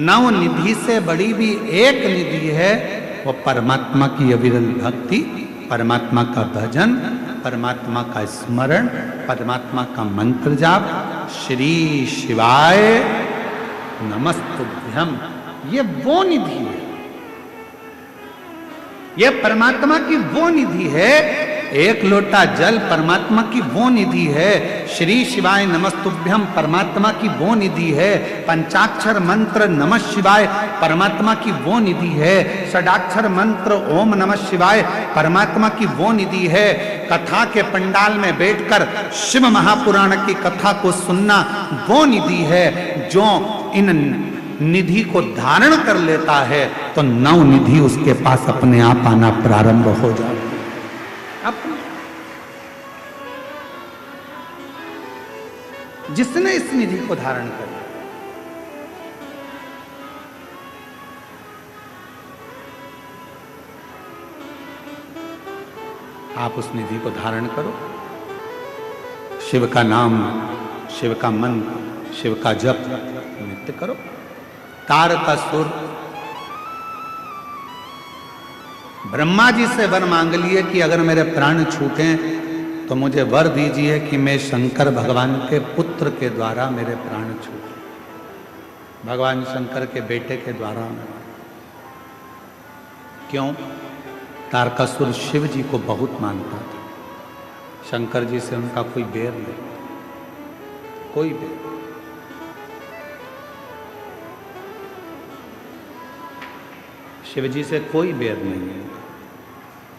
S1: 9 निधि से बड़ी भी एक निधि है, वो परमात्मा की अविरल भक्ति परमात्मा का भजन, परमात्मा का स्मरण, परमात्मा का मंत्र जाप, श्री शिवाय नमस्तुभ्यम, ये वो निधि है, ये परमात्मा की वो निधि है। एक लोटा जल परमात्मा की वो निधि है। श्री शिवाय नमस्तुभ्यम परमात्मा की वो निधि है। पंचाक्षर मंत्र नमः शिवाय परमात्मा की वो निधि है। षडाक्षर मंत्र ओम नमः शिवाय परमात्मा की वो निधि है। कथा के पंडाल में बैठकर शिव महापुराण की कथा को सुनना वो निधि है। जो इन निधि को धारण कर लेता है तो नव निधि उसके पास अपने आप आना प्रारंभ हो जाती है। अपने जिसने इस निधि को धारण कर लिया, आप उस निधि को धारण करो। शिव का नाम, शिव का मंत्र, शिव का जप नित्य करो। तारकासुर ब्रह्मा जी से वर मांग लिए कि अगर मेरे प्राण छूटें तो मुझे वर दीजिए कि मैं शंकर भगवान के पुत्र के द्वारा मेरे प्राण छूटे, भगवान शंकर के बेटे के द्वारा। क्यों? तारकासुर शिव जी को बहुत मानता था, शंकर जी से उनका कोई बैर नहीं, कोई बैर। शिव जी से कोई बैर नहीं है,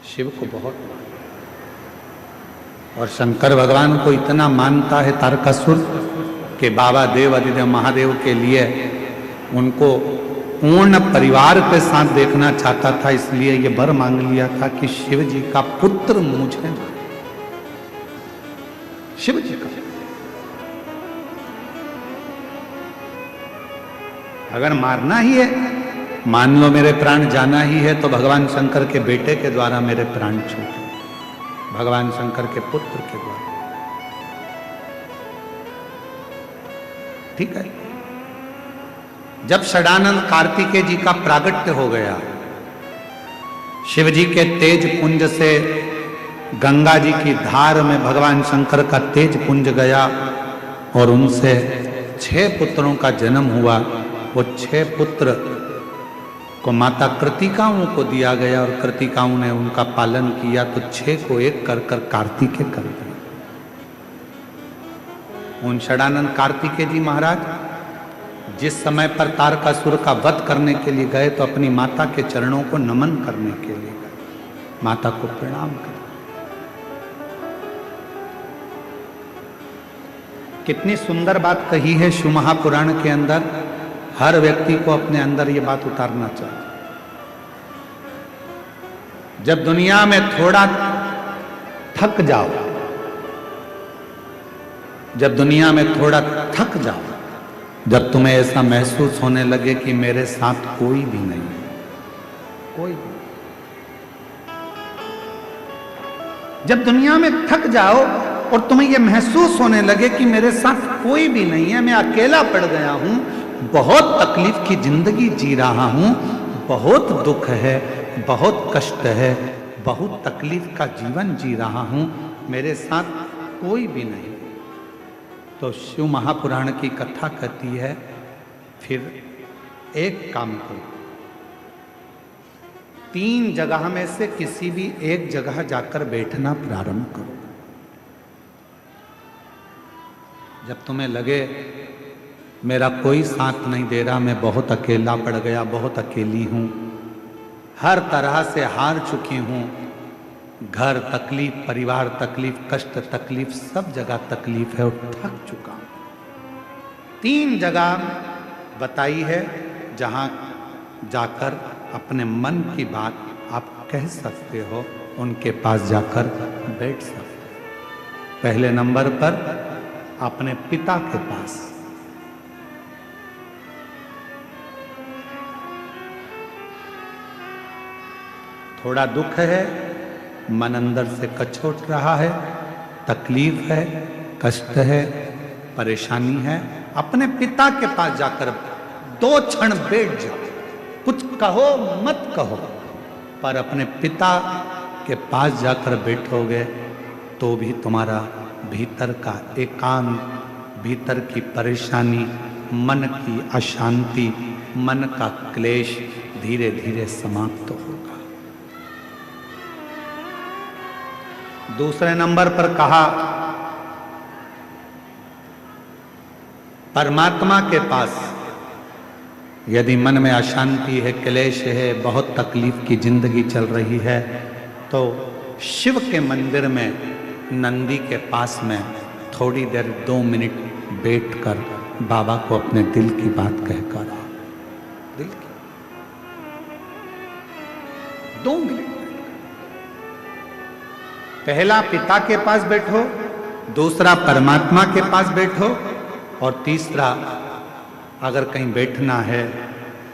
S1: शिव को बहुत मानता। और शंकर भगवान को इतना मानता है तारकासुर कि बाबा देव आदिदेव महादेव के लिए उनको पूर्ण परिवार के साथ देखना चाहता था, इसलिए ये वर मांग लिया था कि शिव जी का पुत्र मुझे, शिव जी का। अगर मारना ही है, मान लो मेरे प्राण जाना ही है, तो भगवान शंकर के बेटे के द्वारा मेरे प्राण छूटे, भगवान शंकर के पुत्र के द्वारा। ठीक है। जब षडानंद कार्तिकेय जी का प्रागट्य हो गया, शिव जी के तेज पुंज से गंगा जी की धार में भगवान शंकर का तेज पुंज गया और उनसे 6 पुत्रों का जन्म हुआ। वो 6 पुत्र को माता कृतिकाओं को दिया गया और कृतिकाओं ने उनका पालन किया, तो 6 को एक कर कर कार्तिकेय कर दिया। उन षडानंद कार्तिकेय जी महाराज जिस समय पर तारकासुर का वध करने के लिए गए तो अपनी माता के चरणों को नमन करने के लिए गए, माता को प्रणाम कर। कितनी सुंदर बात कही है शिव महापुराण के अंदर। हर व्यक्ति को अपने अंदर ये बात उतारना चाहिए। जब दुनिया में थोड़ा थक जाओ, जब दुनिया में थोड़ा थक जाओ, जब तुम्हें ऐसा महसूस होने लगे कि मेरे साथ कोई भी नहीं है, कोई भी, जब दुनिया में थक जाओ और तुम्हें यह महसूस होने लगे कि मेरे साथ कोई भी नहीं है, मैं अकेला पड़ गया हूं, बहुत तकलीफ की जिंदगी जी रहा हूं, बहुत दुख है, बहुत कष्ट है, बहुत तकलीफ का जीवन जी रहा हूं, मेरे साथ कोई भी नहीं, तो शिव महापुराण की कथा कहती है फिर एक काम करो, 3 जगह में से किसी भी एक जगह जाकर बैठना प्रारंभ करो। जब तुम्हें लगे मेरा कोई साथ नहीं दे रहा, मैं बहुत अकेला पड़ गया, बहुत अकेली हूं, हर तरह से हार चुकी हूं, घर तकलीफ, परिवार तकलीफ, कष्ट तकलीफ, सब जगह तकलीफ है और थक चुका हूं। 3 जगह बताई है जहां जाकर अपने मन की बात आप कह सकते हो, उनके पास जाकर बैठ सकते हो। पहले नंबर पर अपने पिता के पास, थोड़ा दुख है, मन अंदर से कचोट रहा है, तकलीफ है, कष्ट है, परेशानी है, अपने पिता के पास जाकर 2 क्षण बैठ जाओ। कुछ कहो मत कहो, पर अपने पिता के पास जाकर बैठोगे तो भी तुम्हारा भीतर का एकांत, भीतर की परेशानी, मन की अशांति, मन का क्लेश धीरे धीरे समाप्त होगा। दूसरे नंबर पर कहा, परमात्मा के पास यदि मन में अशांति है, क्लेश है, बहुत तकलीफ की जिंदगी चल रही है, तो शिव के मंदिर में नंदी के पास में थोड़ी देर 2 मिनट बैठकर बाबा को अपने दिल की बात कहकर आओ। दिल की 2 मिनट। पहला पिता के पास बैठो, दूसरा परमात्मा के पास बैठो, और तीसरा अगर कहीं बैठना है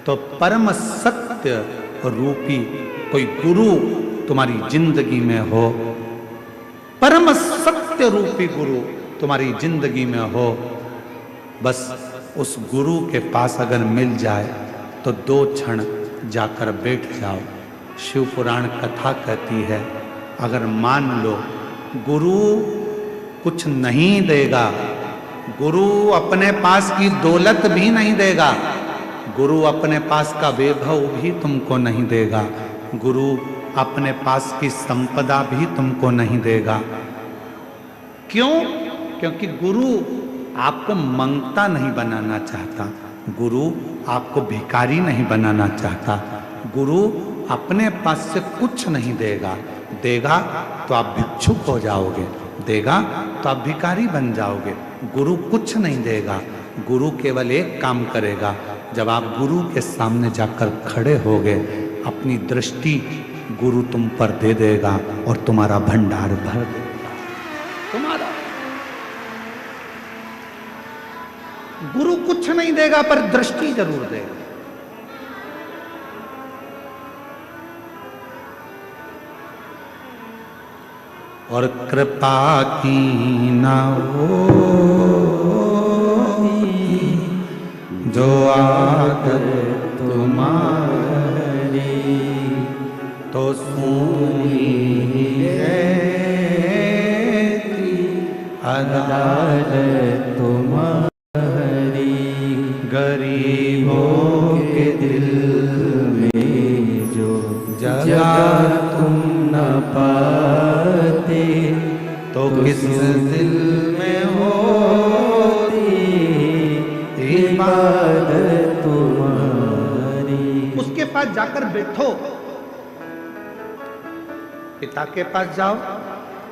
S1: तो परम सत्य रूपी कोई गुरु तुम्हारी जिंदगी में हो, परम सत्य रूपी गुरु तुम्हारी जिंदगी में हो। बस उस गुरु के पास अगर मिल जाए तो 2 क्षण जाकर बैठ जाओ। शिव पुराण कथा कहती है, अगर मान लो गुरु कुछ नहीं देगा, गुरु अपने पास की दौलत भी नहीं देगा, गुरु अपने पास का वैभव भी तुमको नहीं देगा, गुरु अपने पास की संपदा भी तुमको नहीं देगा। क्यों? क्योंकि गुरु आपको मंगता नहीं बनाना चाहता, गुरु आपको भिखारी नहीं बनाना चाहता, गुरु अपने पास से कुछ नहीं देगा। देगा तो आप भिक्षुक हो जाओगे, देगा तो आप भिखारी बन जाओगे। गुरु कुछ नहीं देगा, गुरु केवल एक काम करेगा, जब आप गुरु के सामने जाकर खड़े होगे, अपनी दृष्टि गुरु तुम पर दे देगा और तुम्हारा भंडार भर देगा। तुम्हारा गुरु कुछ नहीं देगा पर दृष्टि जरूर देगा। और कृपा की ना हो जो आदत तुम्हारी, तो सुनी है अदालत तुम्हारी। गरीबों के दिल में जो जगह तुम न पाते, तो किस दिल में होती इबादत तुम्हारी। उसके पास जाकर बैठो, पिता के पास जाओ,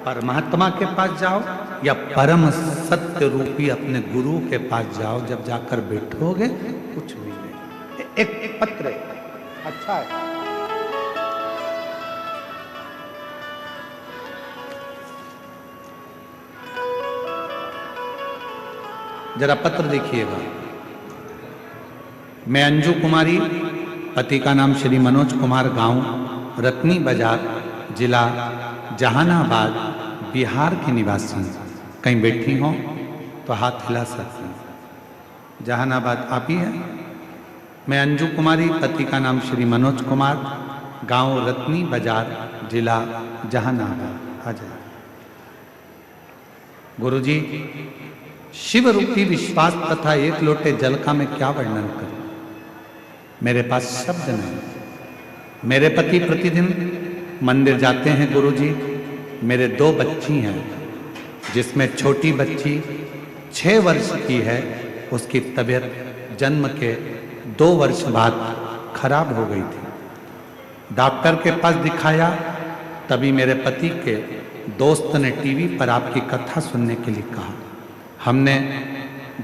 S1: परमात्मा के पास जाओ, या परम सत्य रूपी अपने गुरु के पास जाओ। जब जाकर बैठोगे कुछ भी नहीं। एक पत्र अच्छा है, जरा पत्र देखिएगा। मैं अंजू कुमारी, पति का नाम श्री मनोज कुमार, गांव रत्नी बाजार, जिला जहानाबाद, बिहार की निवासी। कहीं बैठी हो तो हाथ हिला सकते हैं। जहानाबाद आप ही है। मैं अंजू कुमारी, पति का नाम श्री मनोज कुमार, गांव रत्नी बाजार, जिला जहानाबाद। आ जाए। गुरुजी, शिव रूपी विश्वास तथा एक लोटे जल का मैं क्या वर्णन करूं? मेरे पास शब्द नहीं। मेरे पति प्रतिदिन मंदिर जाते हैं गुरुजी। मेरे 2 बच्ची हैं, जिसमें छोटी बच्ची 6 वर्ष की है। उसकी तबीयत जन्म के 2 वर्ष बाद खराब हो गई थी। डॉक्टर के पास दिखाया, तभी मेरे पति के दोस्त ने टीवी पर आपकी कथा सुनने के लिए कहा। हमने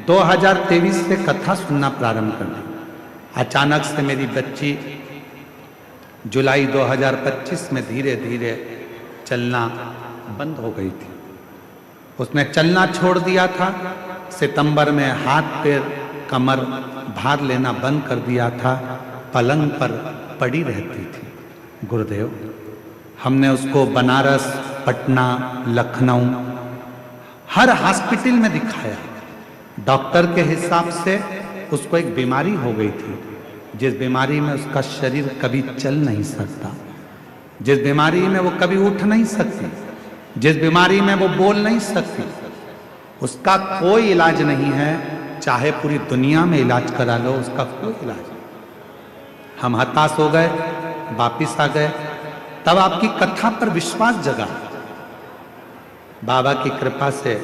S1: 2023 से कथा सुनना प्रारंभ कर दी। अचानक से मेरी बच्ची जुलाई 2025 में धीरे धीरे चलना बंद हो गई थी। उसने चलना छोड़ दिया था। सितंबर में हाथ पैर कमर भार लेना बंद कर दिया था। पलंग पर पड़ी रहती थी। गुरुदेव, हमने उसको बनारस, पटना, लखनऊ, हर हॉस्पिटल में दिखाया। डॉक्टर के हिसाब से उसको एक बीमारी हो गई थी, जिस बीमारी में उसका शरीर कभी चल नहीं सकता। जिस बीमारी में वो कभी उठ नहीं सकती, जिस बीमारी में वो बोल नहीं सकती, उसका कोई इलाज नहीं है। चाहे पूरी दुनिया में इलाज करा लो, उसका कोई इलाज नहीं। हम हताश हो गए, वापिस आ गए, तब आपकी कथा पर विश्वास जगा। बाबा की कृपा से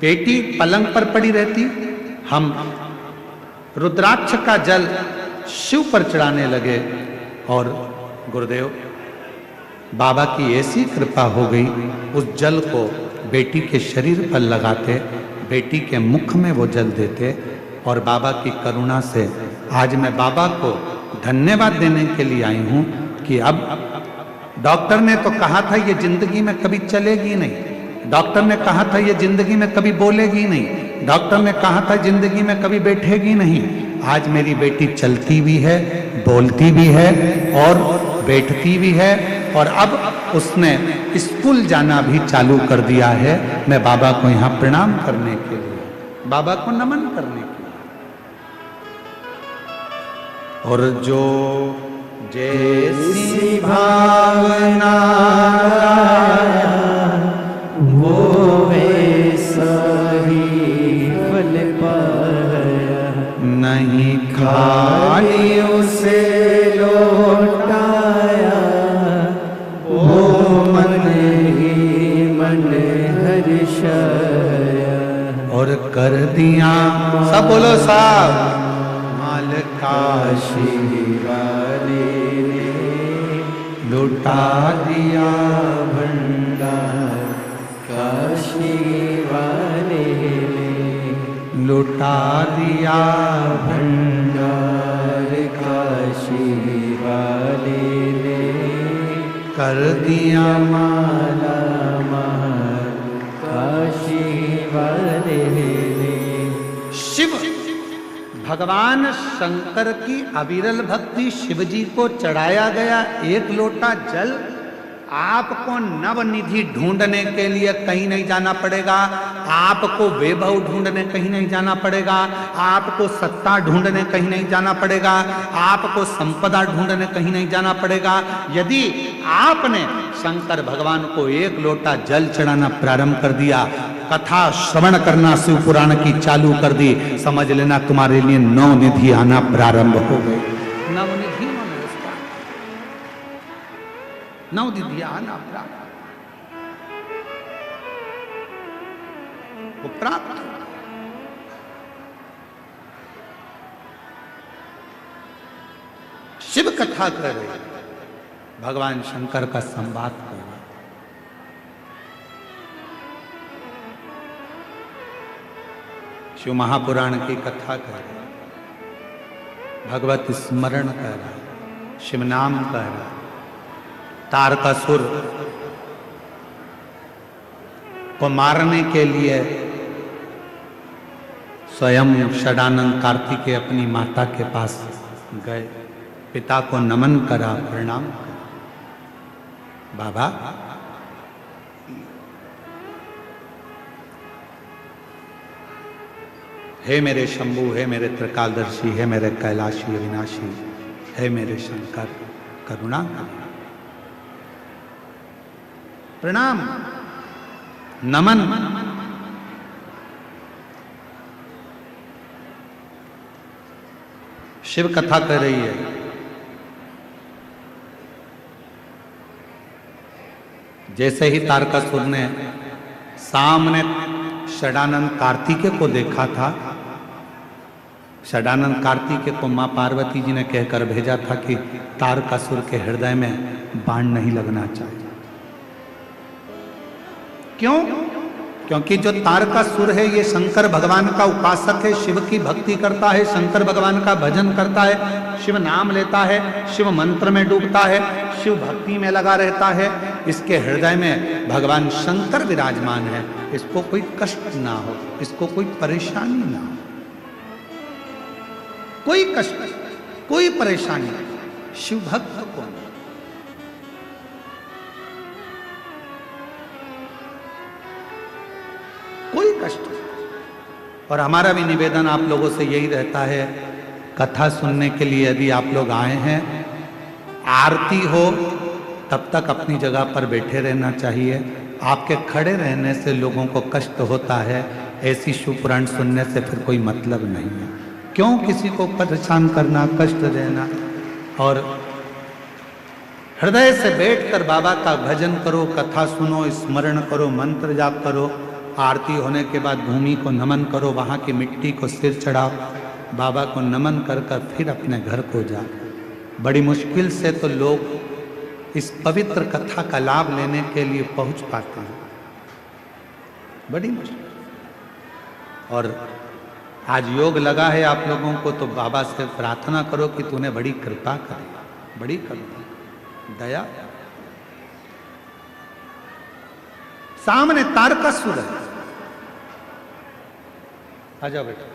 S1: बेटी पलंग पर पड़ी रहती, हम रुद्राक्ष का जल शिव पर चढ़ाने लगे और गुरुदेव बाबा की ऐसी कृपा हो गई, उस जल को बेटी के शरीर पर लगाते, बेटी के मुख में वो जल देते, और बाबा की करुणा से आज मैं बाबा को धन्यवाद देने के लिए आई हूं कि अब डॉक्टर ने तो कहा था ये जिंदगी में कभी चलेगी नहीं, डॉक्टर ने कहा था ये जिंदगी में कभी बोलेगी नहीं, डॉक्टर ने कहा था जिंदगी में कभी बैठेगी नहीं। आज मेरी बेटी चलती भी है, बोलती भी है और बैठती भी है, और अब उसने स्कूल जाना भी चालू कर दिया है। मैं बाबा को यहाँ प्रणाम करने के लिए, बाबा को नमन करने के लिए, और जो जैसी भावना
S3: वो वैसा ही फल पाया,
S1: नहीं
S3: खाली उसे लौटाया, वो मन ही मन हर्षाया,
S1: और कर दिया सब बोलो साहब माल काशी
S3: वाले ने
S1: लुटा दिया
S3: भंडार, काशी वाले ने
S1: लुटा दिया
S3: भंडार, काशी वाले ने
S1: कर दिया
S3: माला माल, काशी वाले ने।
S1: शिव भगवान शंकर की अविरल भक्ति शिव जी को चढ़ाया गया एक लोटा जल। आपको नवनिधि ढूंढने के लिए कहीं नहीं जाना पड़ेगा, आपको वैभव ढूंढने कहीं नहीं जाना पड़ेगा, आपको सत्ता ढूंढने कहीं नहीं जाना पड़ेगा, आपको संपदा ढूंढने कहीं नहीं जाना पड़ेगा। यदि आपने शंकर भगवान को एक लोटा जल चढ़ाना प्रारंभ कर दिया, कथा श्रवण करना शिव पुराण की चालू कर दी, समझ लेना तुम्हारे लिए नवनिधि आना प्रारंभ हो गई। नवनिधि नवनिधि आना प्रारंभ वो प्राप्त। शिव कथा कर रहे, भगवान शंकर का संवाद कर रहे, शिव महापुराण की कथा कर रहे, भगवत स्मरण कर रहा, शिव नाम कर रहा। तारकासुर को मारने के लिए स्वयं षडानंद कार्तिकेय अपनी माता के पास गए, पिता को नमन करा, प्रणाम करा। बाबा हे मेरे शंभु, हे मेरे त्रिकालदर्शी, हे मेरे कैलाशी अविनाशी, हे मेरे शंकर, करुणा कर, प्रणाम नमन। शिव कथा कर रही है, जैसे ही तारकासुर ने सामने षडानंद कार्तिकेय को देखा था, षडानंद कार्तिकेय को मां पार्वती जी ने कहकर भेजा था कि तारकासुर के हृदय में बाण नहीं लगना चाहिए। क्यों? क्योंकि जो तारकासुर है ये शंकर भगवान का उपासक है, शिव की भक्ति करता है, शंकर भगवान का भजन करता है, शिव नाम लेता है, शिव मंत्र में डूबता है, शिव भक्ति में लगा रहता है। इसके हृदय में भगवान शंकर विराजमान है, इसको कोई कष्ट ना हो, इसको कोई परेशानी ना हो, कोई कष्ट, कोई परेशानी शिव भक्त को नहीं। कोई कष्ट। और हमारा भी निवेदन आप लोगों से यही रहता है, कथा सुनने के लिए यदि आप लोग आए हैं, आरती हो तब तक अपनी जगह पर बैठे रहना चाहिए। आपके खड़े रहने से लोगों को कष्ट होता है, ऐसी शिव पुराण सुनने से फिर कोई मतलब नहीं है। क्यों किसी को परेशान करना, कष्ट देना। और हृदय से बैठकर बाबा का भजन करो, कथा सुनो, स्मरण करो, मंत्र जाप करो। आरती होने के बाद भूमि को नमन करो, वहाँ की मिट्टी को सिर चढ़ाओ, बाबा को नमन कर कर फिर अपने घर को जाओ। बड़ी मुश्किल से तो लोग इस पवित्र कथा का लाभ लेने के लिए पहुंच पाते हैं, बड़ी मुश्किल। और आज योग लगा है आप लोगों को, तो बाबा से प्रार्थना करो कि तूने बड़ी कृपा करे, बड़ी करुणा, दया। सामने तारकासुर है, आ जाओ बेटा।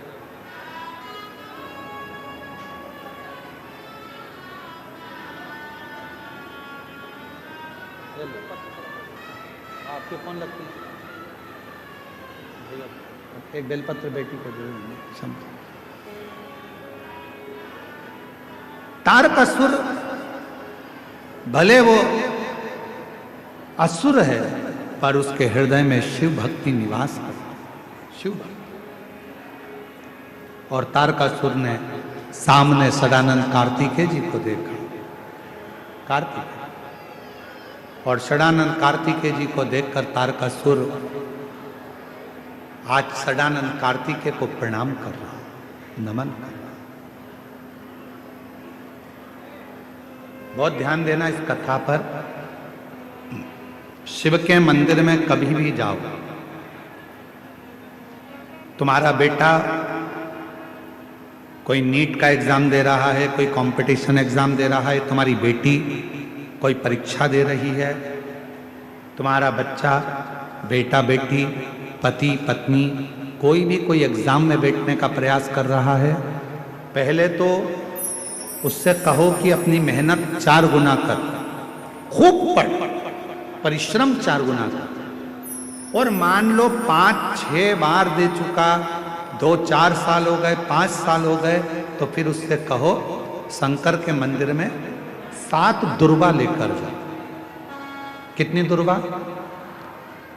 S1: आपके कौन लगती है? एक बेलपत्र बेटी को दे। तारकासुर भले वो असुर है, पर उसके हृदय में शिव भक्ति निवास करती, शिव भक्ति। और तारकासुर ने सामने सदानंद कार्तिकेय जी को देखा, कार्तिक, और सदानंद कार्तिकेय जी को देखकर तारकासुर आज सदानंद कार्तिकेय को प्रणाम कर रहा, नमन कर रहा। बहुत ध्यान देना इस कथा पर। शिव के मंदिर में कभी भी जाओ, तुम्हारा बेटा कोई नीट का एग्जाम दे रहा है, कोई कंपटीशन एग्जाम दे रहा है, तुम्हारी बेटी कोई परीक्षा दे रही है, तुम्हारा बच्चा, बेटा बेटी, पति पत्नी, कोई भी कोई एग्जाम में बैठने का प्रयास कर रहा है, पहले तो उससे कहो कि अपनी मेहनत 4 गुना कर, खूब पढ़, परिश्रम 4 गुना कर। और मान लो 5-6 बार दे चुका, 2-4 साल हो गए, 5 साल हो गए, तो फिर उससे कहो शंकर के मंदिर में 7 दुर्वा लेकर जाओ। कितनी दुर्वा?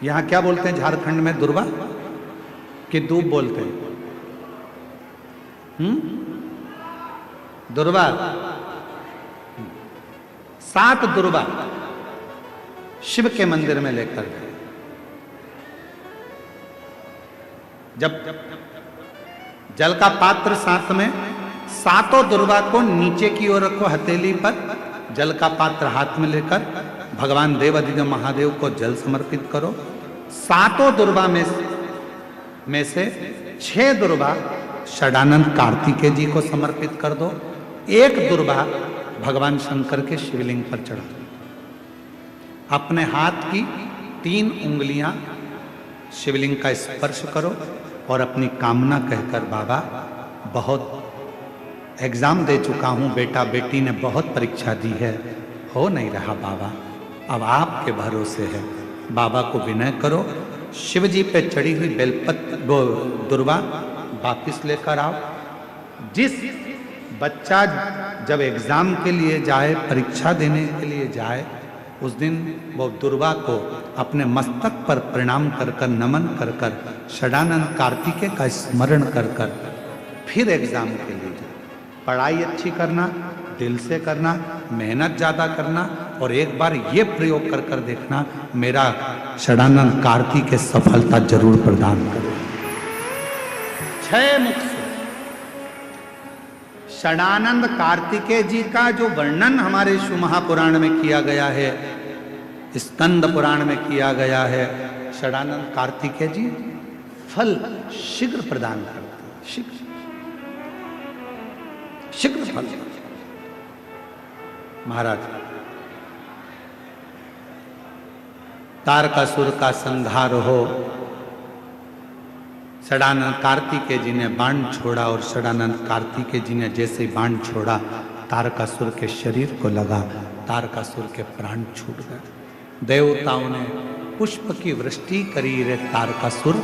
S1: यहां क्या बोलते हैं झारखंड में? दुर्वा कि दूब बोलते हैं? दुर्वा। 7 दुर्वा शिव के मंदिर में लेकर गए। जब जल का पात्र साथ में, 7 दुर्वा को नीचे की ओर रखो, हथेली पर जल का पात्र हाथ में लेकर भगवान देवाधिदेव महादेव को जल समर्पित करो। 7 दुर्वा में से 6 दुर्वा सदानंद कार्तिकेय जी को समर्पित कर दो, 1 दुर्वा भगवान शंकर के शिवलिंग पर चढ़ा दो। अपने हाथ की 3 उंगलियां शिवलिंग का स्पर्श करो और अपनी कामना कहकर, बाबा बहुत एग्जाम दे चुका हूं, बेटा बेटी ने बहुत परीक्षा दी है, हो नहीं रहा बाबा, अब आपके भरोसे है। बाबा को विनय करो, शिव जी पे चढ़ी हुई बेलपत्र दुर्वा वापिस लेकर आओ। जिस बच्चा जब एग्जाम के लिए जाए, परीक्षा देने के लिए जाए, उस दिन वो दुर्वा को अपने मस्तक पर प्रणाम कर कर, नमन कर कर, सदानंद कार्तिकेय का स्मरण कर कर फिर एग्जाम के लिए जाए। पढ़ाई अच्छी करना, दिल से करना, मेहनत ज़्यादा करना, और एक बार ये प्रयोग कर कर देखना, मेरा सदानंद कार्तिकेय सफलता जरूर प्रदान करे। 6 मुख से सदानंद कार्तिकेय जी का जो वर्णन हमारे शिव महापुराण में किया गया है, स्कंद पुराण में किया गया है, सदानंद कार्तिकेय जी फल शीघ्र प्रदान करते हैं, शीघ्र शीघ्र फल। महाराज, तारकासुर का संहार हो, सदानंद कार्तिकेय जी ने बाण छोड़ा, और सदानंद कार्तिकेय जी ने जैसे बाण छोड़ा, तारकासुर के शरीर को लगा, तारकासुर के प्राण छूट गए। देवताओं ने पुष्प की वृष्टि करी, रे तारकासुर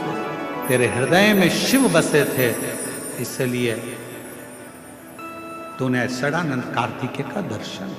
S1: तेरे हृदय में शिव बसे थे, इसलिए तूने सदानंद कार्तिकेय का दर्शन